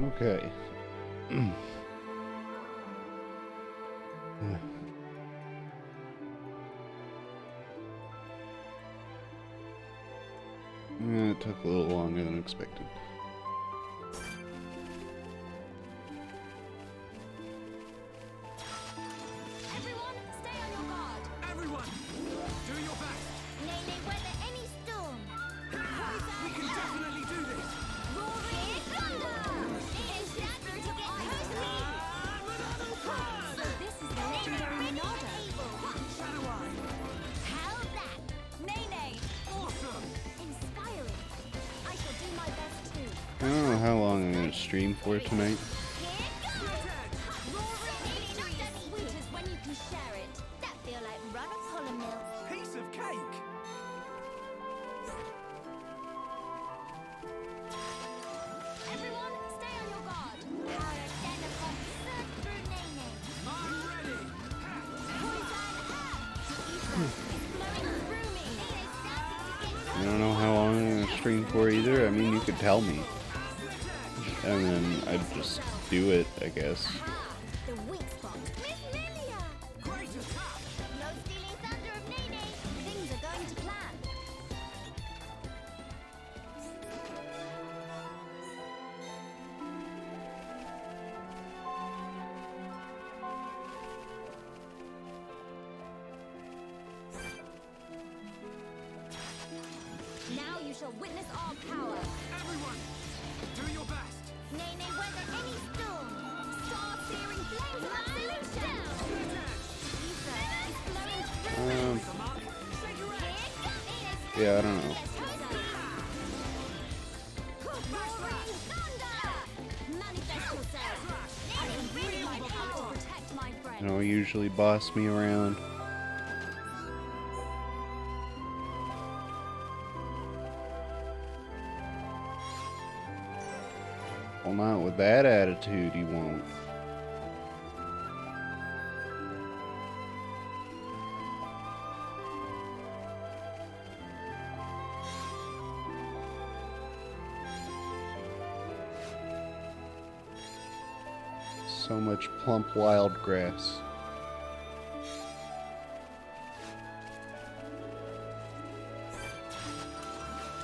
Okay. It took a little longer than expected. Everyone, stay on your guard. Everyone, do your best. Nene, weather any storm. We can definitely do this. Roaring thunder! It is starting to get toasty. So this is the legendary Monado. Shadow Eye. How's that? Nene! Awesome. Inspiring. I shall do my best too. I don't know how long I'm gonna stream for tonight. Here goes! Roaring Victory is sweet as when you can share it. That feel like run of Hollow Piece of cake. Everyone, stay on your guard. Power Denapon surge through Nene. I'm ready. Poison earth! It's flowing through me. It is starting to get I don't know how long I'm gonna stream for either. I mean, you could tell me. And then I'd just do it, I guess. the weak spot. Miss Lilia! Great attack. No stealing thunder of Nene. Things are going to plan. Now you shall witness our power. Everyone, do your best. Nene, weather any storm. Star-searing flames of absolution. Ether is flowing through Um, The mark. Here goes! yeah, I don't know. Roaring thunder! Manifest yourself. I can bring my power to protect my You friend. know, usually boss me around. Well, not with that attitude, you won't. So much plump wild grass.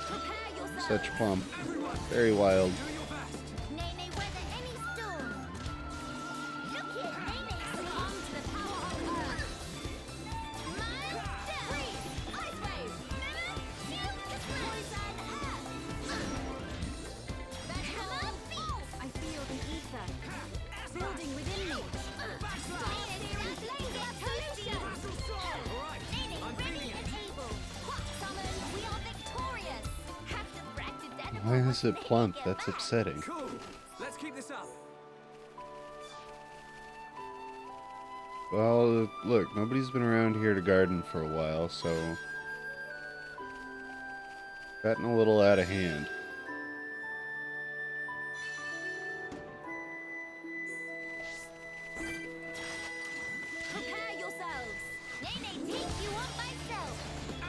Prepare yourself. Such plump. Very wild. Do your best. Nene, weather any storm. Look here, Nene. Succumb to the power of Earth. Monster! Freeze! Ice wave! Poison earth! Beckham! I feel the ether building within me. Star-searing flames of absolution. Nene, ready and able. Summon, we are victorious. Have to practice that. Why is it plump? That's upsetting. Cool. Let's keep this up. Well, look, nobody's been around here to garden for a while, so... Gotten a little out of hand. Prepare yourselves. Nene, take you on myself.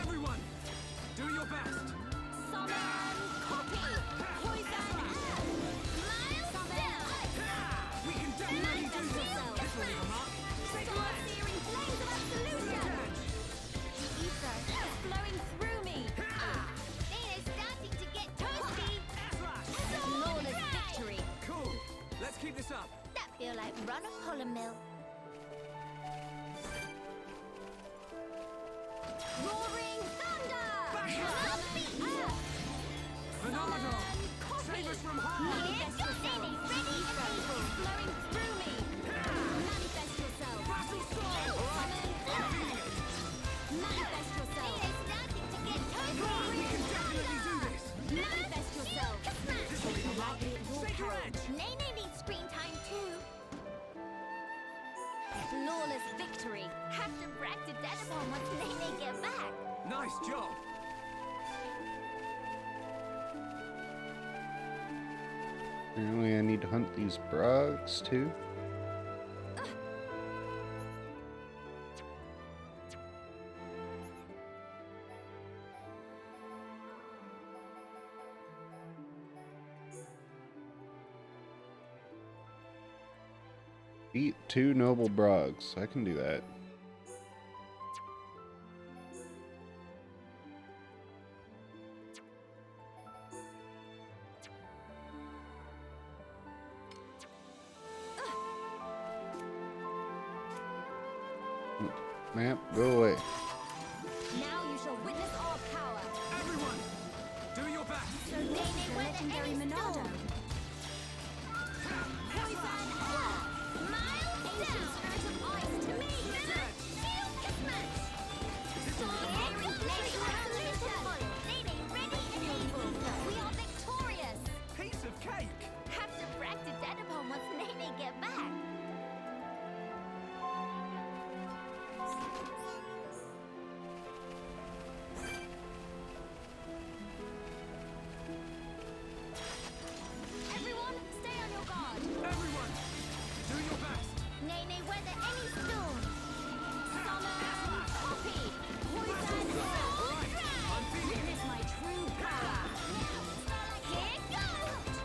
Everyone, do your best. Summon, copy. Poison earth. Summon, We can definitely do manifest this. yourself. This will leave a mark. Star-searing flames of absolution. Ether is flowing through me. Nene's starting to get toasty. Flawless victory. Cool. Let's keep this up. That feel like run of Hollow Roaring thunder. Beat Earth. Bernardo, Copy. save us from harm. Manifest yourself. Ether is flowing through me. Manifest yourself. Summon. Manifest yourself. Nene's starting to get toasty. Roaring Definitely do this. Manifest yourself. This will leave a mark. Shake your edge. Nene needs screen time too. Flawless victory. Have to practice that upon once Nene get back. Nice job. Apparently I need to hunt these brogs, too. Beat 2 noble brogs. I can do that. Map, go away. Now you shall witness our power. Everyone, do your best. So Nene, The legendary Monado. Poison earth. Miles down. Spirit of ice to me. Shield kismet. Nene, ready and able. We are victorious. Piece of cake. Have to practice Dedabon once Nene get back. Everyone, stay on your guard. Everyone, do your best. Nene, weather any storm. Summon Poppy. Poison earth. I'm feeling Witness my true power. Here goes.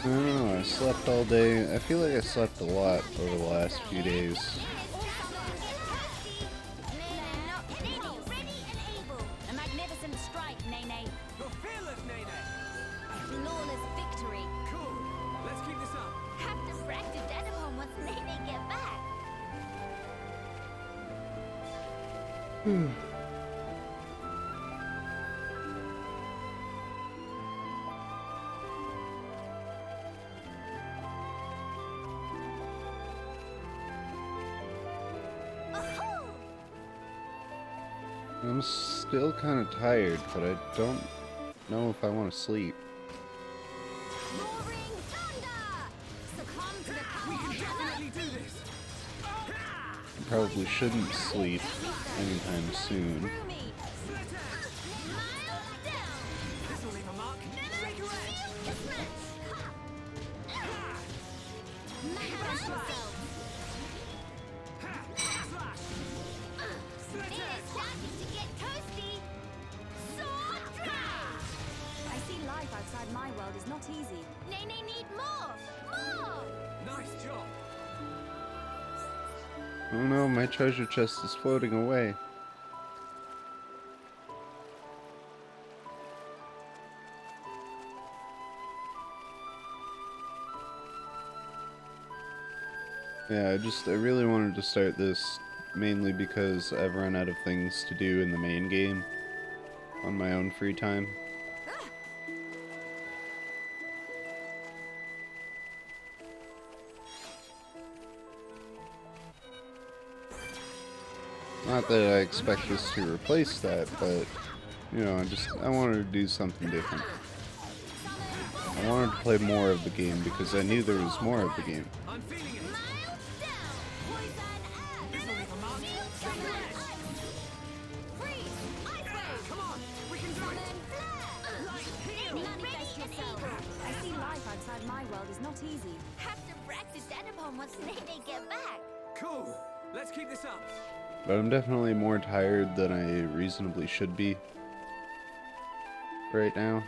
I don't know, I slept all day. I feel like I slept a lot over the last few days. A magnificent strike, Nene. You're fearless, Nene. Flawless victory. Cool. Let's keep this up. Have to practice Dedabon once Nene get back. Oh-ho! I'm still kind of tired, but I don't know if I want to sleep. Roaring thunder. Succumb to the power We can of earth. definitely do this. I probably shouldn't sleep anytime soon. Through me. Miles down. This'll leave a mark. Shield kismet. Manifest yourself. Slash. It's starting to get toasty. Sword drive. I see life outside my world is not easy. Nene need more. More. Nice job. Oh no, my treasure chest is floating away. Yeah, I really wanted to start this mainly because I've run out of things to do in the main game on my own free time. Not that I expect this to replace that, but you know, I wanted to do something different. I wanted to play more of the game because I knew there was more of the game. I'm feeling it. Miles down. Poison earth. This'll leave a mark. Shield kismet. Freeze. Ice wave. Come on, we can do it. Manifest yourself. I see life outside my world is not easy. Have to practice Dedabon once Nene get back. Cool. Let's keep this up. But I'm definitely more tired than I reasonably should be right now.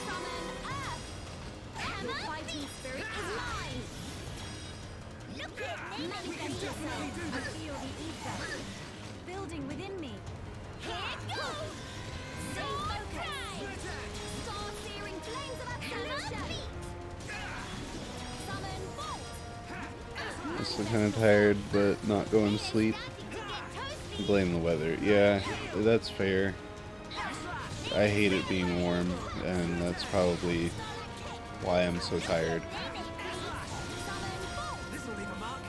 Summon earth. Your fighting spirit is mine. Look at Nene. Manifest yourself. I feel the ether building within me. Here goes. Stay focused. Star-searing flames of absolution. Summon bolt. I'm still kind of tired, but not going to sleep. Blame the weather. Yeah, that's fair. I hate it being warm, and that's probably why I'm so tired. This'll leave a mark.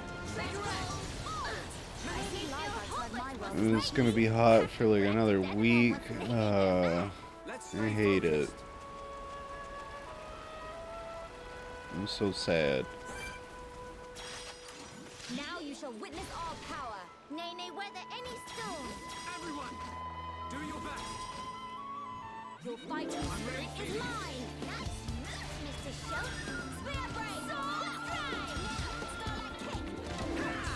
I see life outside my world. And it's gonna be hot for like another week. Let's I hate it. I'm so sad. Now you shall witness our power. Nene, weather any storm. Everyone, do your best. Your fighting spirit is mine. Nice move, Mr. Schultz. Spear break. Sword drive. Starlight kick.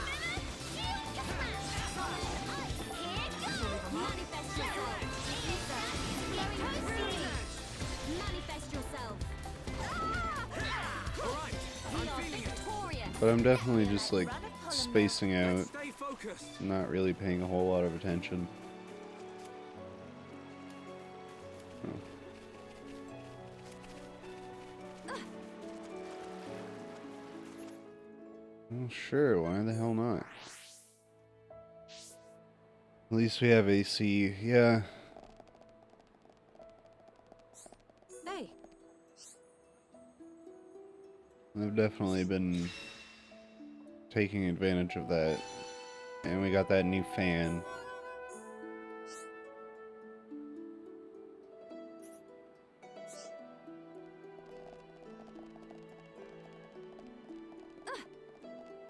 But I'm definitely just like spacing out, Stay focused. not really paying a whole lot of attention. Well, sure, why the hell not? At least we have AC, yeah. Hey, I've definitely been taking advantage of that. And we got that new fan.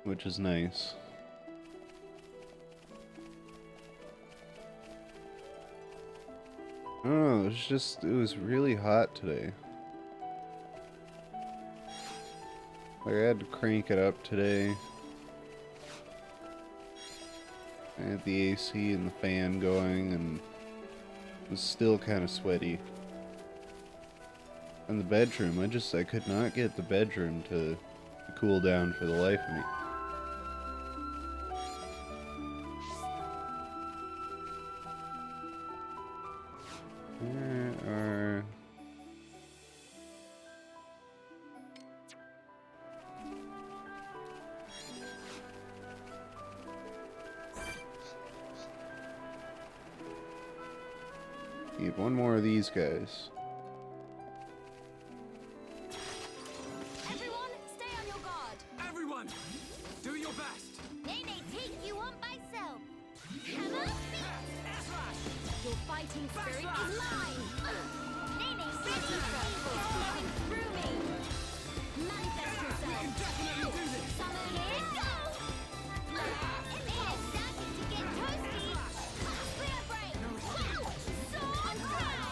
Which is nice. I don't know, it was really hot today. Like, I had to crank it up today. I had the AC and the fan going, and it was still kind of sweaty. And the bedroom, I could not get the bedroom to cool down for the life of me. Where are... Need one more of these guys. Everyone, stay on your guard. Everyone, do your best. Nene, take you on myself. Hammer, Your fighting spirit is mine. Nene, ready, flowing through me. Manifest yourself. Definitely do this. Summon here, go. It's starting to get toasty. Spear break. Sword drive.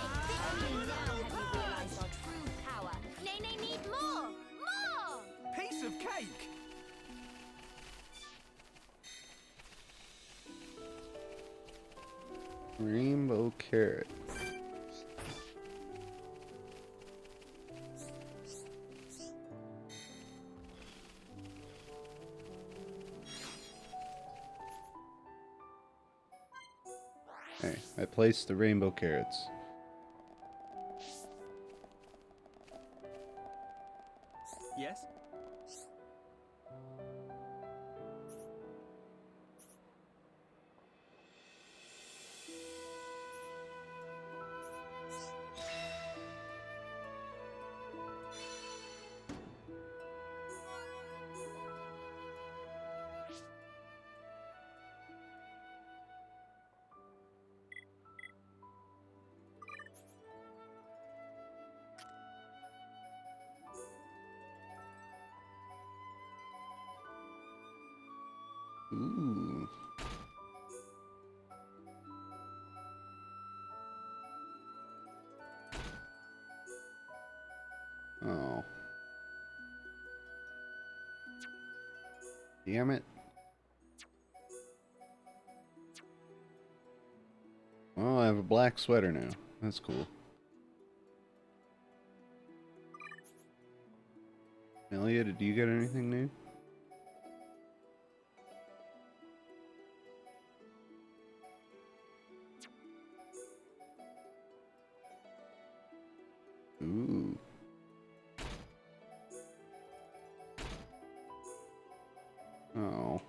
Only now have you realized our true power. Nene, need more. More. Piece of cake. Rainbow carrot. Okay, I placed the rainbow carrots. Yes. Ooh. Oh. Damn it. Well, I have a black sweater now. That's cool. Melia, did you get anything new? Ooh. Oh.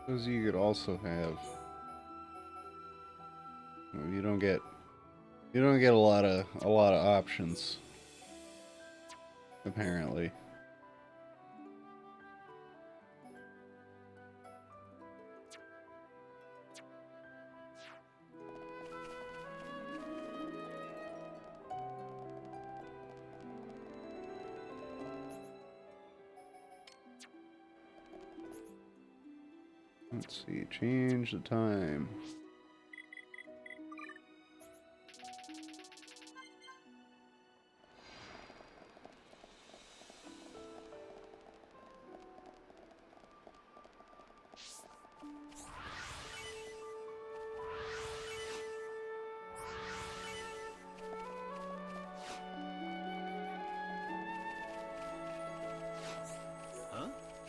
Those you could also have. Well, you don't get a lot of options. Apparently. Let's see, change the time.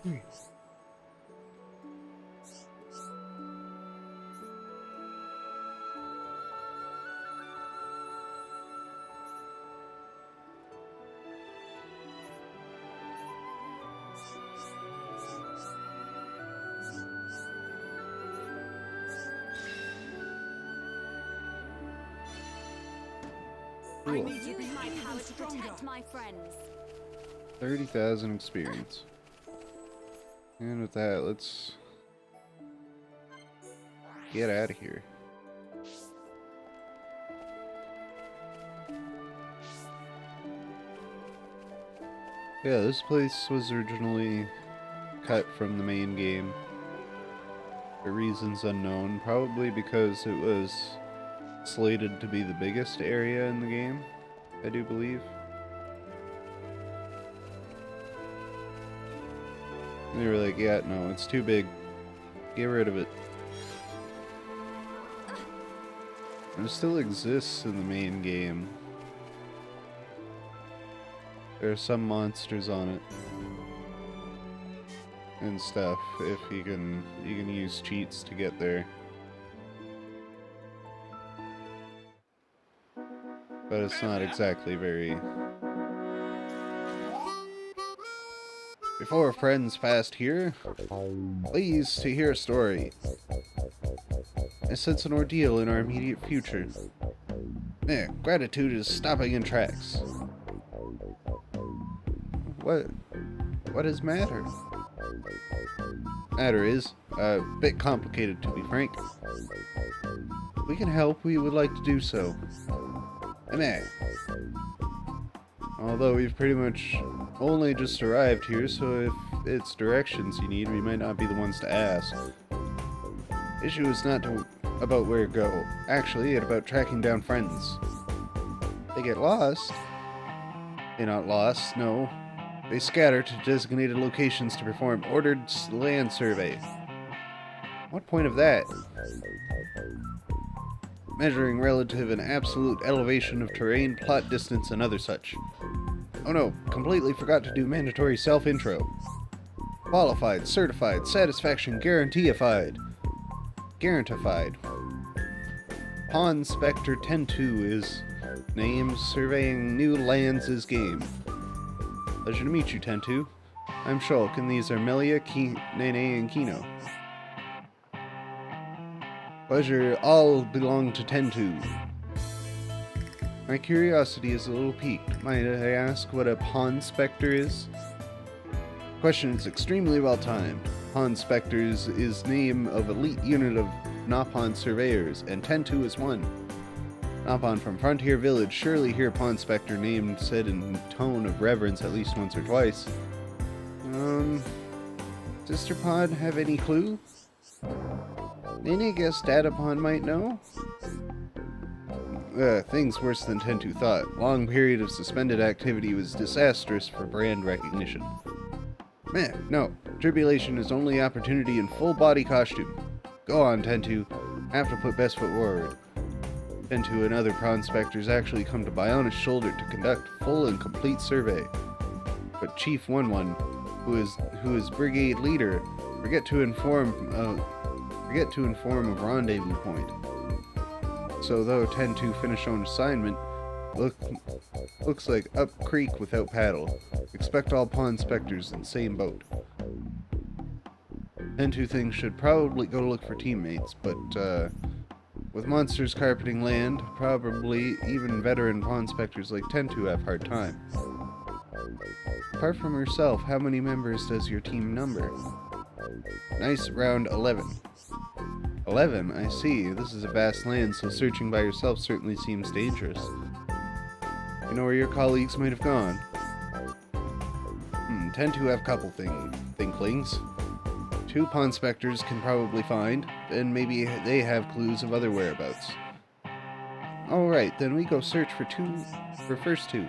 I Cool. need to use my power to protect my friends. 30,000 experience. And with that, let's get out of here. Yeah, this place was originally cut from the main game for reasons unknown, probably because it was slated to be the biggest area in the game, I do believe. They were like, yeah, no, it's too big. Get rid of it. And it still exists in the main game. There are some monsters on it. And stuff, if you can use cheats to get there. But it's not exactly very... Before friends passed here, pleased to hear a story. I sense an ordeal in our immediate future. Gratitude is stopping in tracks. What is matter? Matter is a bit complicated, to be frank. We can help, we would like to do so. Although we've pretty much only just arrived here, so if it's directions you need, we might not be the ones to ask. Issue is not about where to go. Actually, it's about tracking down friends. They get lost. They're not lost, no. They scatter to designated locations to perform ordered land survey. What point of that? Measuring relative and absolute elevation of terrain, plot distance, and other such. Oh no, completely forgot to do mandatory self-intro. Qualified, certified, satisfaction guaranteeified. Guarantified. Pawn Spectre 10-2 is name, surveying new lands is game. Pleasure to meet you, 10-2. I'm Shulk, and these are Melia, Nene, and Kino. Pleasure, all belong to 10-2. My curiosity is a little piqued. Might I ask what a Pawn Spectre is? Question is extremely well timed. Pawn Spectres is name of elite unit of Nopon surveyors, and 10-2 is one. Nopon from Frontier Village, surely hear Pawn Spectre named said in tone of reverence at least once or twice. Sister Pod have any clue? Any guess Datapon might know? Things worse than 10-2 thought. Long period of suspended activity was disastrous for brand recognition. No. Tribulation is only opportunity in full body costume. Go on, 10-2. Have to put best foot forward. 10-2 and other Pawn Spectres actually come to Biona's shoulder to conduct full and complete survey. But Chief 1-1, who is brigade leader, forget to inform of rendezvous point. So though 10-2 finish on assignment, looks like up creek without paddle. Expect all Pawn Spectres in same boat. 10-2 things should probably go look for teammates, but with monsters carpeting land, probably even veteran Pawn Spectres like 10-2 have hard time. Apart from yourself, how many members does your team number? Nice, round 11. 11, I see. This is a vast land, so searching by yourself certainly seems dangerous. You know where your colleagues might have gone? 10-2 have couple thinklings. 2 Pawn Spectres can probably find, and maybe they have clues of other whereabouts. Alright, then we go search for first 2.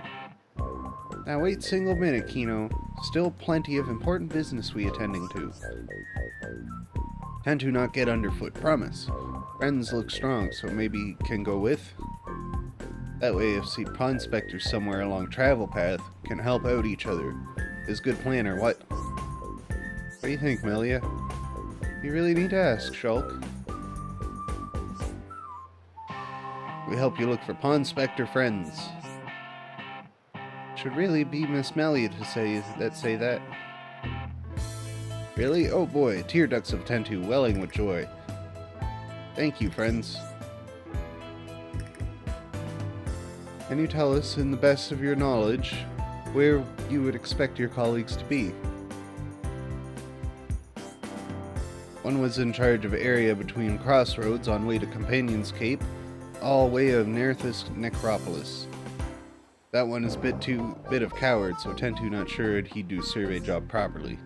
Now wait single minute, Kino. Still plenty of important business we attending to. 10-2 not get underfoot, promise. Friends look strong, so maybe can go with? That way if see Pawn Spectres somewhere along travel path, can help out each other. Is good plan or what? What do you think, Melia? You really need to ask, Shulk. We help you look for Pawn Spectre friends. Should really be Miss Melia to say that. Really? Oh boy, tear ducts of Tentu welling with joy. Thank you, friends. Can you tell us, in the best of your knowledge, where you would expect your colleagues to be? One was in charge of area between crossroads on way to Companion's Cape, all way of Nerthus Necropolis. That one is bit of coward, so Tentu not sure he'd do survey job properly.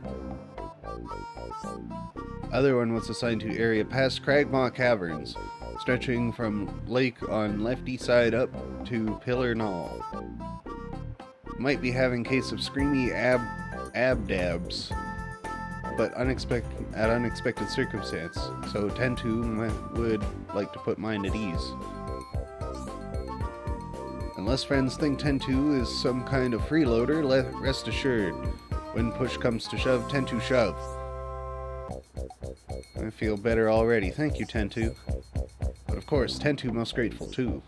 Other one was assigned to area past Cragmaw Caverns, stretching from lake on lefty side up to Pillar Knoll. Might be having case of screamy abdabs, but unexpected circumstance, so Tentu would like to put mind at ease. Unless friends think Tentu is some kind of freeloader, rest assured, when push comes to shove, Tentu shove. I feel better already, thank you, Tentu. But of course, Tentu most grateful too.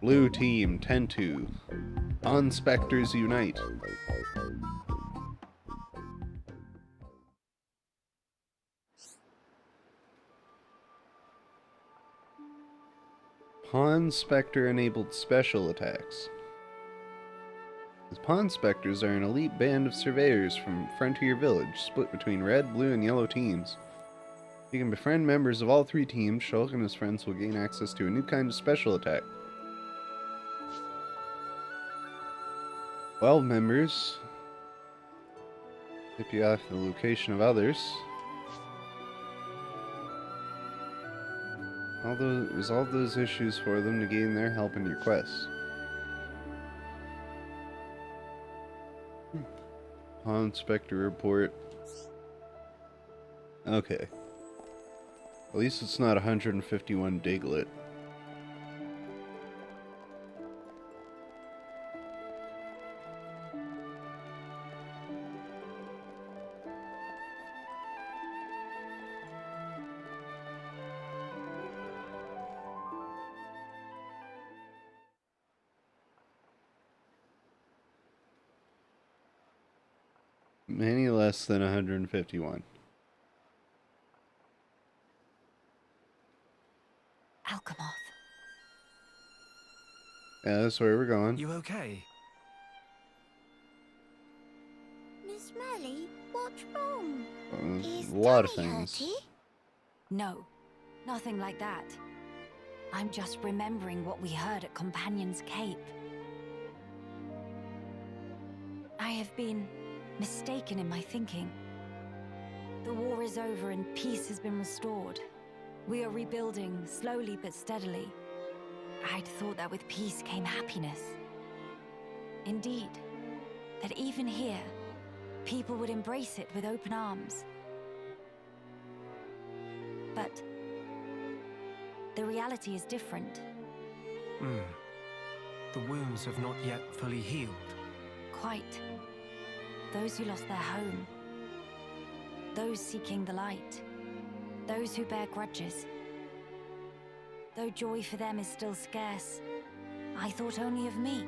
Blue team, Tentu. On Spectres unite. Pawn Spectre enabled special attacks. The Pawn Spectres are an elite band of surveyors from Frontier Village, split between red, blue, and yellow teams. You can befriend members of all three teams. Shulk and his friends will gain access to a new kind of special attack. 12 members. Tip you off the location of others. Resolve those issues for them to gain their help in your quests. Pawn Spectre report. Okay. At least it's not 151 Diglett. Many less than 151. Alchemoth. Yeah, that's where we're going. You okay? Miss Melly, what's wrong? Is A lot of Danny things. hurty? No, nothing like that. I'm just remembering what we heard at Companion's Cape. I have been mistaken in my thinking. The war is over and peace has been restored. We are rebuilding, slowly but steadily. I'd thought that with peace came happiness. Indeed, that even here, people would embrace it with open arms. But the reality is different. The wounds have not yet fully healed. Quite. Those who lost their home. Those seeking the light. Those who bear grudges. Though joy for them is still scarce, I thought only of me.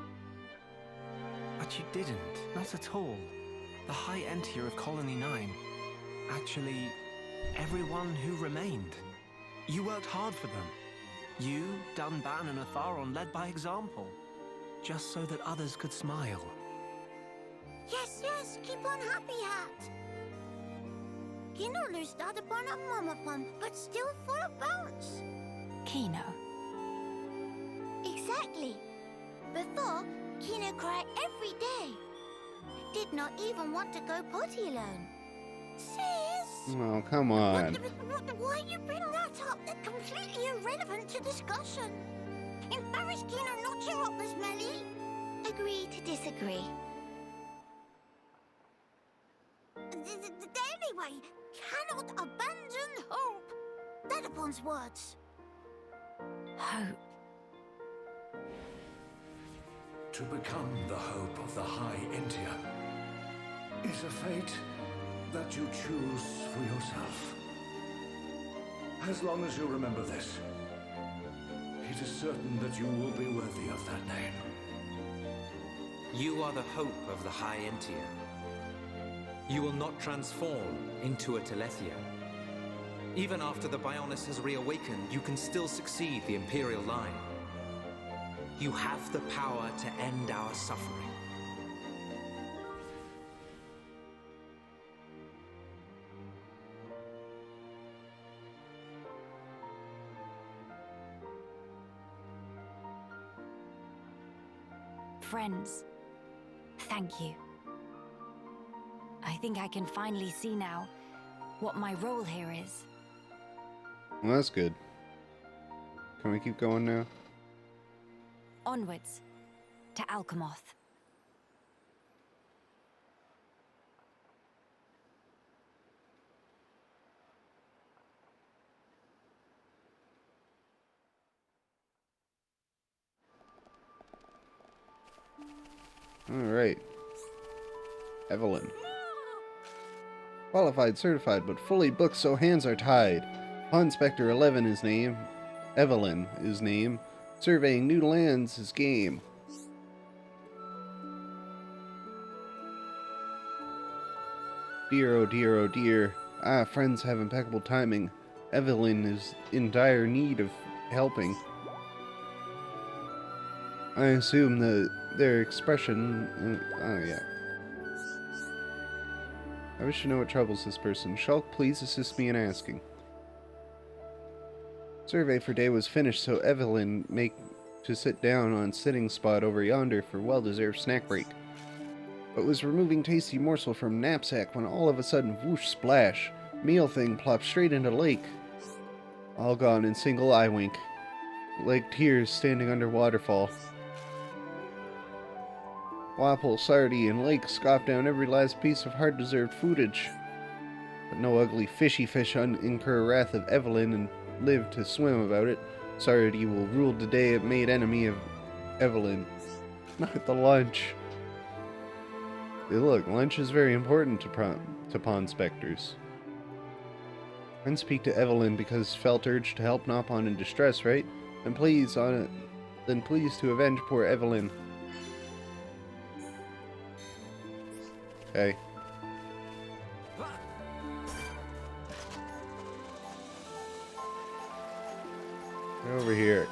But you didn't, not at all. The High Entier of Colony 9. Actually, everyone who remained. You worked hard for them. You, Dunban, and Atharon led by example. Just so that others could smile. Yes, yes, keep on happy hat. Kino started upon a mama pump, but still full of bounce. Kino. Exactly. Before, Kino cried every day. Did not even want to go potty alone. Sis! Oh, come on. Why you bring that up? They're completely irrelevant to discussion. Embarrass Kino not cheer up, Miss Melly. Agree to disagree. Anyway, cannot abandon hope. Dedapon's words. Hope. To become the hope of the High Entia is a fate that you choose for yourself. As long as you remember this, it is certain that you will be worthy of that name. You are the hope of the High Entia. You will not transform into a Telethia. Even after the Bionis has reawakened, you can still succeed the Imperial line. You have the power to end our suffering. Friends, thank you. I think I can finally see now what my role here is. Well, that's good. Can we keep going now? Onwards to Alchemoth. Alright. Evelyn. Qualified, certified, but fully booked, so hands are tied. Pawn Spectre 11 is name. Evelyn is name. Surveying new lands is game. Dear, oh dear, oh dear. Ah, friends have impeccable timing. Evelyn is in dire need of helping. I assume that their expression... oh, yeah. I wish to know what troubles this person. Shulk, please assist me in asking. Survey for day was finished, so Evelyn make to sit down on sitting spot over yonder for well-deserved snack break. But was removing tasty morsel from knapsack when all of a sudden, whoosh, splash, meal thing plopped straight into lake. All gone in single eye wink. Like tears standing under waterfall. Wapple, Sardy, and Lake scoffed down every last piece of hard-deserved foodage. But no ugly fishy fish incur wrath of Evelyn and live to swim about it. Sardy will rule the day it made enemy of Evelyn. Not the lunch. Hey, look, lunch is very important to Pawn Specters. And speak to Evelyn because felt urged to help Nopon in distress, right? Then please to avenge poor Evelyn. Okay. Get over here.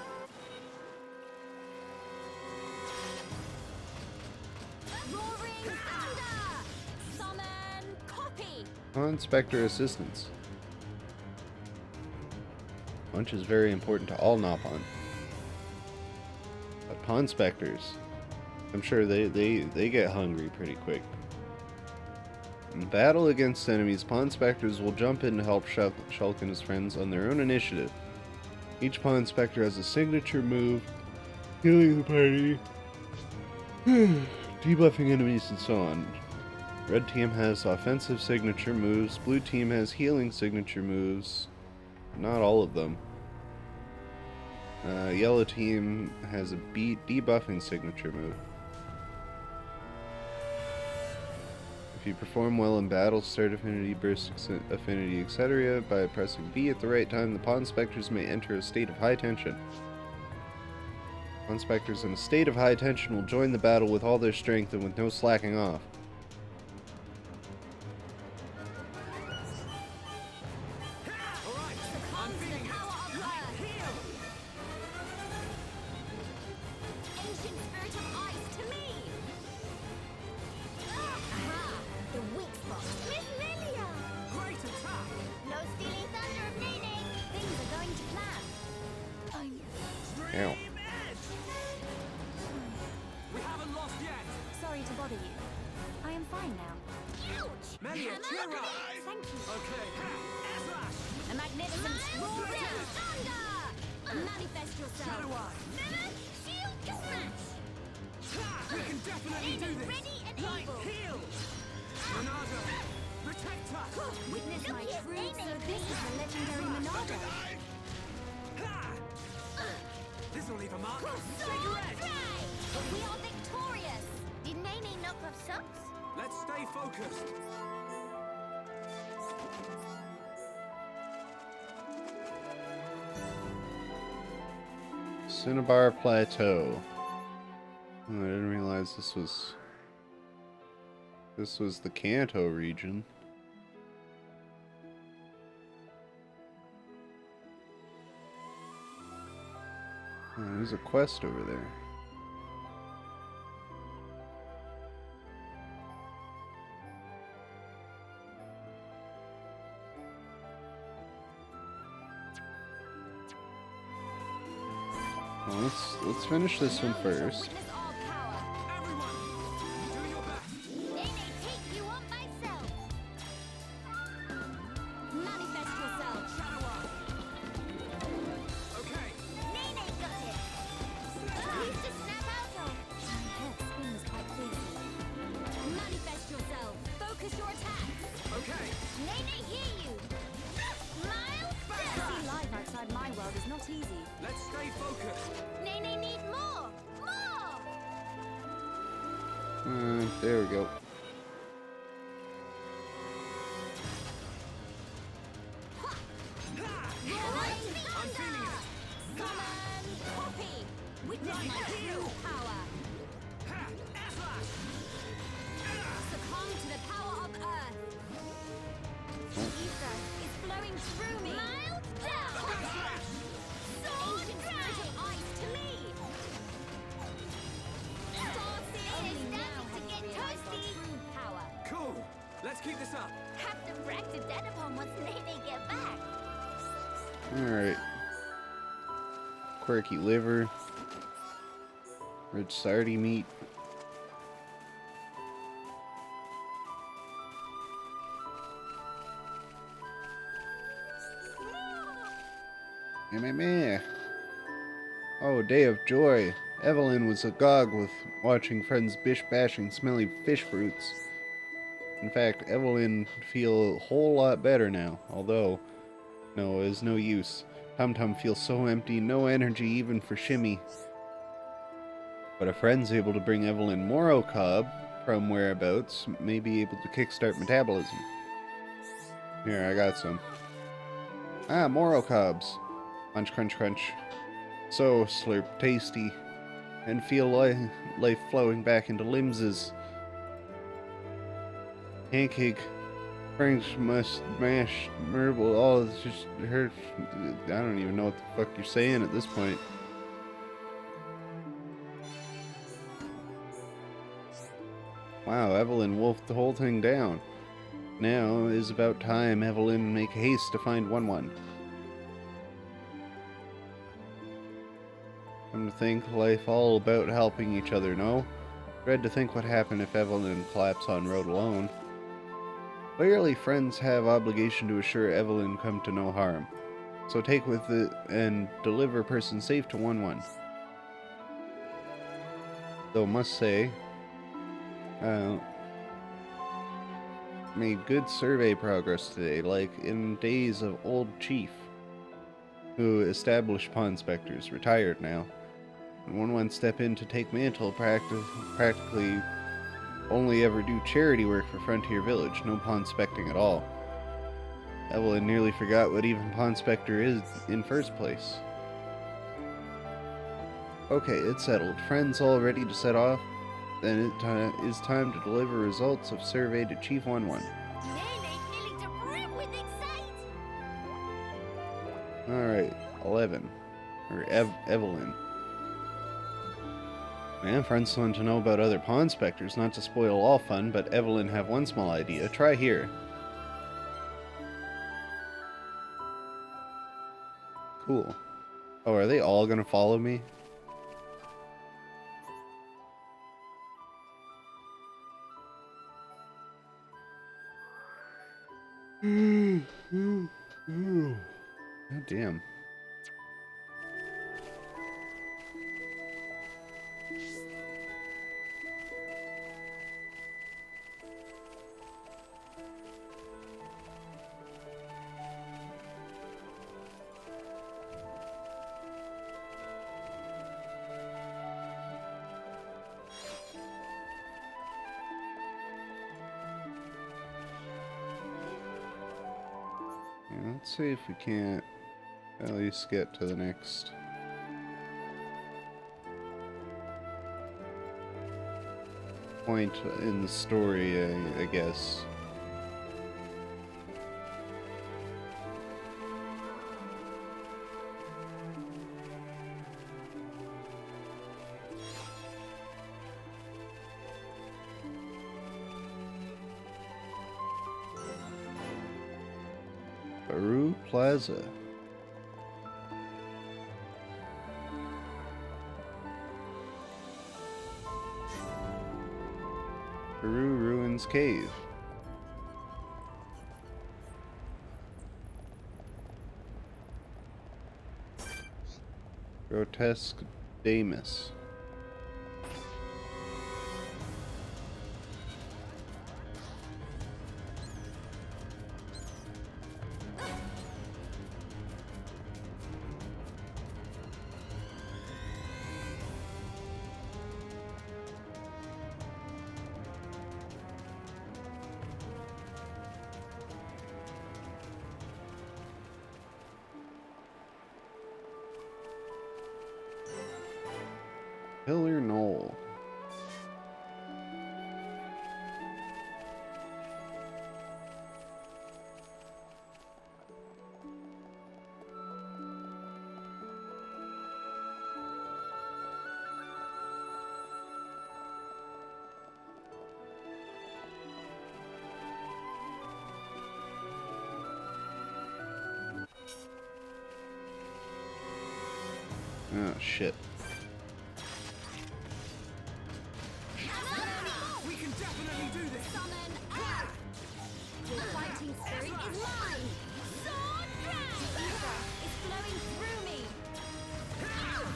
Roaring thunder! Summon copy! Pawn Spectre assistance. Lunch is very important to all Nopon. But Pawn Specters, I'm sure they get hungry pretty quick. In battle against enemies, Pawn Specters will jump in to help Shulk and his friends on their own initiative. Each Pawn Spectre has a signature move, healing the party, debuffing enemies, and so on. Red team has offensive signature moves, blue team has healing signature moves, not all of them. Yellow team has a debuffing signature move. If you perform well in battle, start affinity, burst affinity, etc. by pressing B at the right time, the Pawn Specters may enter a state of high tension. Pawn Specters in a state of high tension will join the battle with all their strength and with no slacking off. Ow. We haven't lost yet. Sorry to bother you. I am fine now. Melia, cheer up. Thank you. Okay. A magnificent roaring thunder! Manifest yourself! So do I. Shield smash! We can definitely do this. Ready and Light able! heal. Monado, protect us. Witness my Look at truth, aiming. so this is the legendary Monado. This will leave a mark. Sword Shake your head. drive! We are victorious! knockoff socks? Let's stay focused. Cinnabar Plateau. Oh, I didn't realize this was the Kanto region. Oh, there's a quest over there. Well, let's finish this one first. There we go. Let's keep this up. Have to wreck to death upon once Nene get back. Alright. Quirky liver. Rich sardy meat. Meh. Oh, day of joy. Evelyn was agog with watching friends bish-bashing smelly fish fruits. In fact, Evelyn feel a whole lot better now, although, no, it's no use. Tum Tum feels so empty, no energy even for Shimmy. But a friend's able to bring Evelyn Moro Cob from whereabouts, may be able to kickstart metabolism. Here, I got some. Ah, Moro Cobs. Crunch, crunch, crunch. So slurp tasty. And feel life flowing back into limbses. Pancake, French must mash, marble, all it's just hurt. I don't even know what the fuck you're saying at this point. Wow, Evelyn wolfed the whole thing down. Now is about time Evelyn make haste to find 1-1. Come to think, life all about helping each other, no? Dread to think what happened if Evelyn collapsed on road alone. Clearly, friends have obligation to assure Evelyn come to no harm. So take with it and deliver person safe to 1-1. Though must say, made good survey progress today, like in days of old chief, who established pawn specters, retired now. And 1-1 step in to take mantle, practically only ever do charity work for Frontier Village, no pawn specting at all. Evelyn nearly forgot what even pawn specter is in first place. Okay, it's settled. Friends all ready to set off? Then it is time to deliver results of survey to Chief 1-1. Nene's nearly to brim with excite. Alright, 11. Or Evelyn. Man, friends want to know about other pawn specters, not to spoil all fun, but Evelyn have one small idea. Try here. Cool. Oh, are they all gonna follow me? God damn. Let's see if we can't at least get to the next point in the story, I guess. Baru Plaza. Baru Ruins Cave. Grotesque Damus. Pillar Knoll. Oh shit. We can definitely do this! Summon Earth! Your fighting spirit is mine! Sword Dragon! Ether is flowing through me!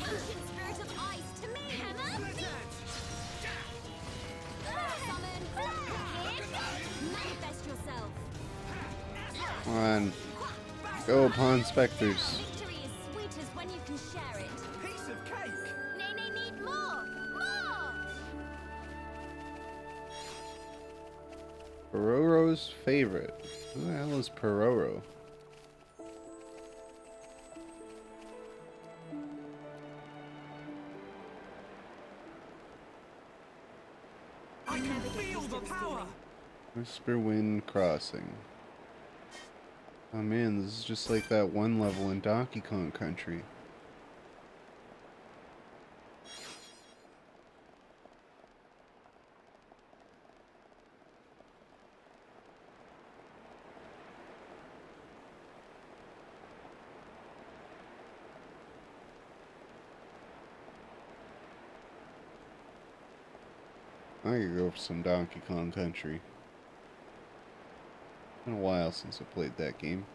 Ancient spirit of ice to me! Hammer beat! Summon Flare! Manifest yourself! Come on. Go upon specters. Victory is sweet as when you can share it! Piece of cake! Nay, need more! More! Pororo's favorite. Who the hell is Pororo? I can feel the power! Whisperwind Crossing. Oh man, this is just like that one level in Donkey Kong Country. I could go for some Donkey Kong Country. Been a while since I played that game.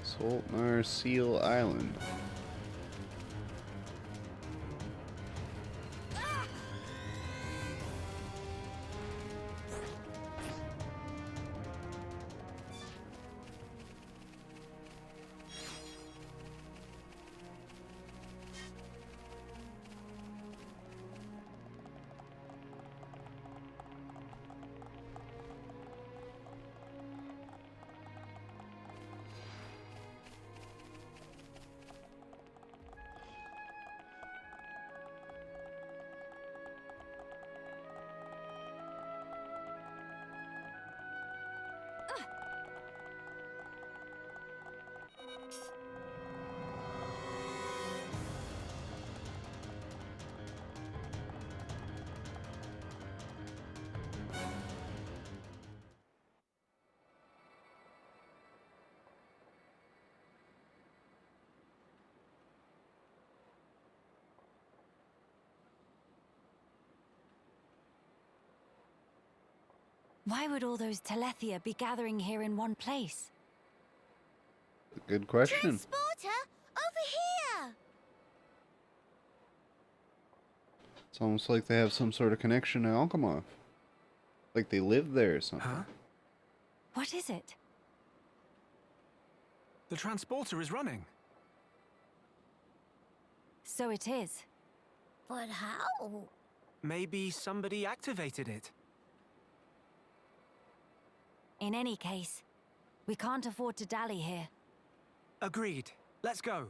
Saltnar Seal Island. Why would all those Telethia be gathering here in one place? Good question. Transporter, over here! It's almost like they have some sort of connection to Alchemoth. Like they live there or something. Huh? What is it? The transporter is running. So it is. But how? Maybe somebody activated it. In any case, we can't afford to dally here. Agreed. Let's go.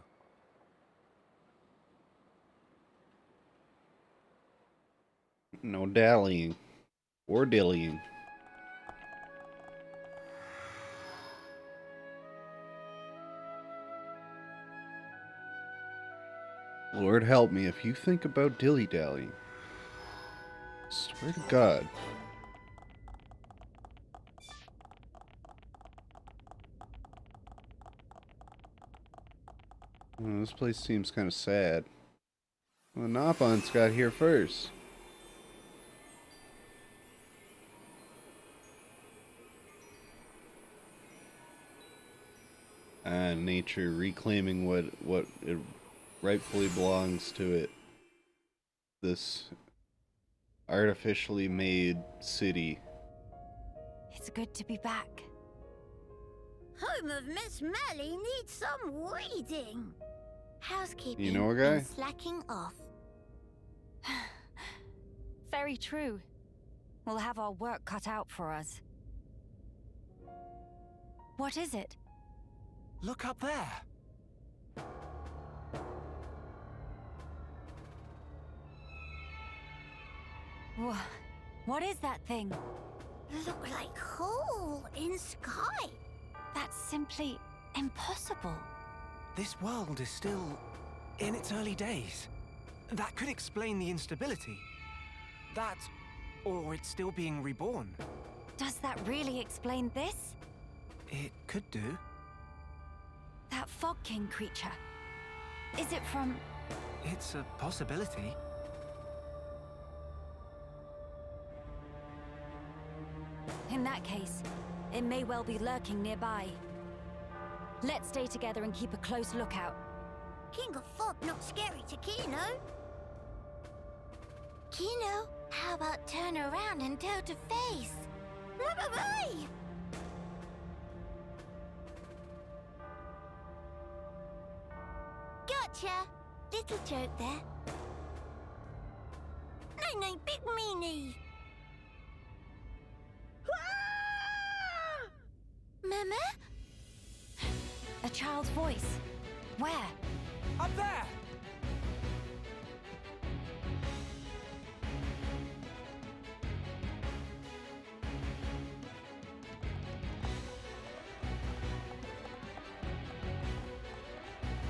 No dallying. Or dillying. Lord help me if you think about dilly-dallying. Swear to God. Oh, this place seems kind of sad. Well, Nopons got here first. And nature reclaiming what it rightfully belongs to it. This artificially made city. It's good to be back. Home of Miss Melly needs some weeding. Housekeeping You know a guy? is slacking off. Very true. We'll have our work cut out for us. What is it? Look up there. What is that thing? Look like hole in sky. That's simply impossible. This world is still in its early days. That could explain the instability. That, or it's still being reborn. Does that really explain this? It could do. That Fog King creature. Is it from... It's a possibility. In that case, it may well be lurking nearby. Let's stay together and keep a close lookout. King of Fog not scary to Kino. Kino, how about turn around and toe to face? Bye-bye! Gotcha! Little joke there. No, big meanie! Mama? A child's voice. Where? Up there!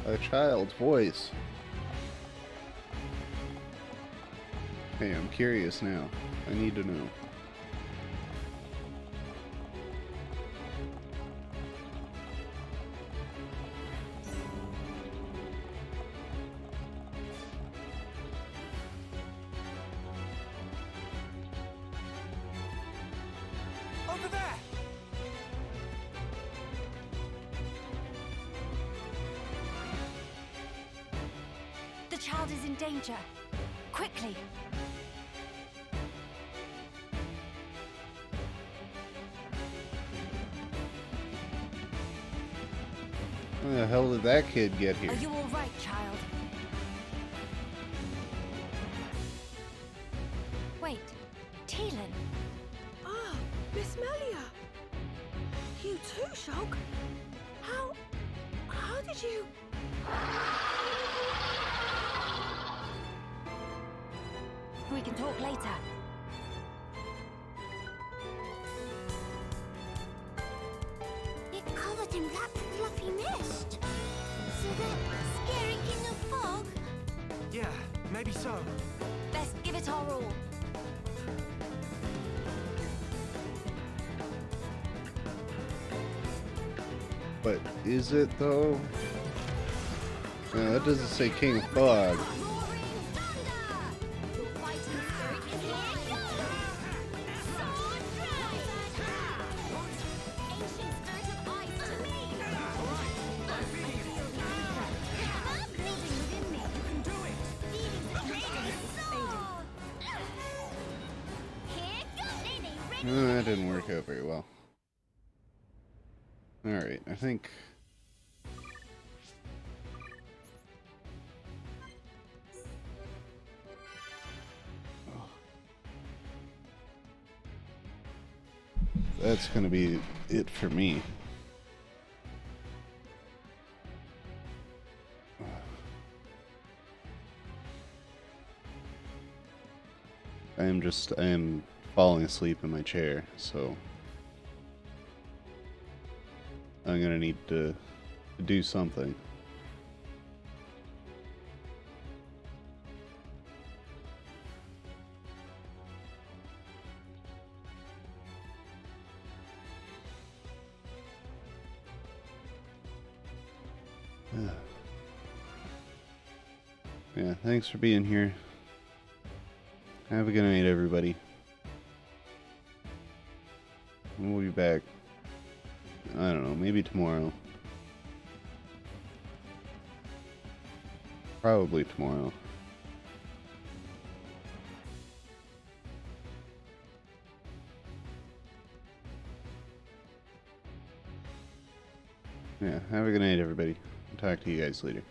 A child's voice. Hey, I'm curious now. I need to know. Over there! The child is in danger. Quickly! How the hell did that kid get here? Are you all right, child? Wait, Teelan. Ah, Miss Melia. You too, Shulk? How did you... We can talk later. It covered in black fluffy mist. So that scary King of Fog? Yeah, maybe so. Best give it our all. But is it though? That doesn't say King of Fog. That didn't work out very well. Alright, I think... that's gonna be it for me. I am falling asleep in my chair, so I'm gonna need to do something. Yeah, thanks for being here. Have a good night, everybody. We'll be back, I don't know, maybe tomorrow. Probably tomorrow. Yeah, have a good night, everybody. I'll talk to you guys later.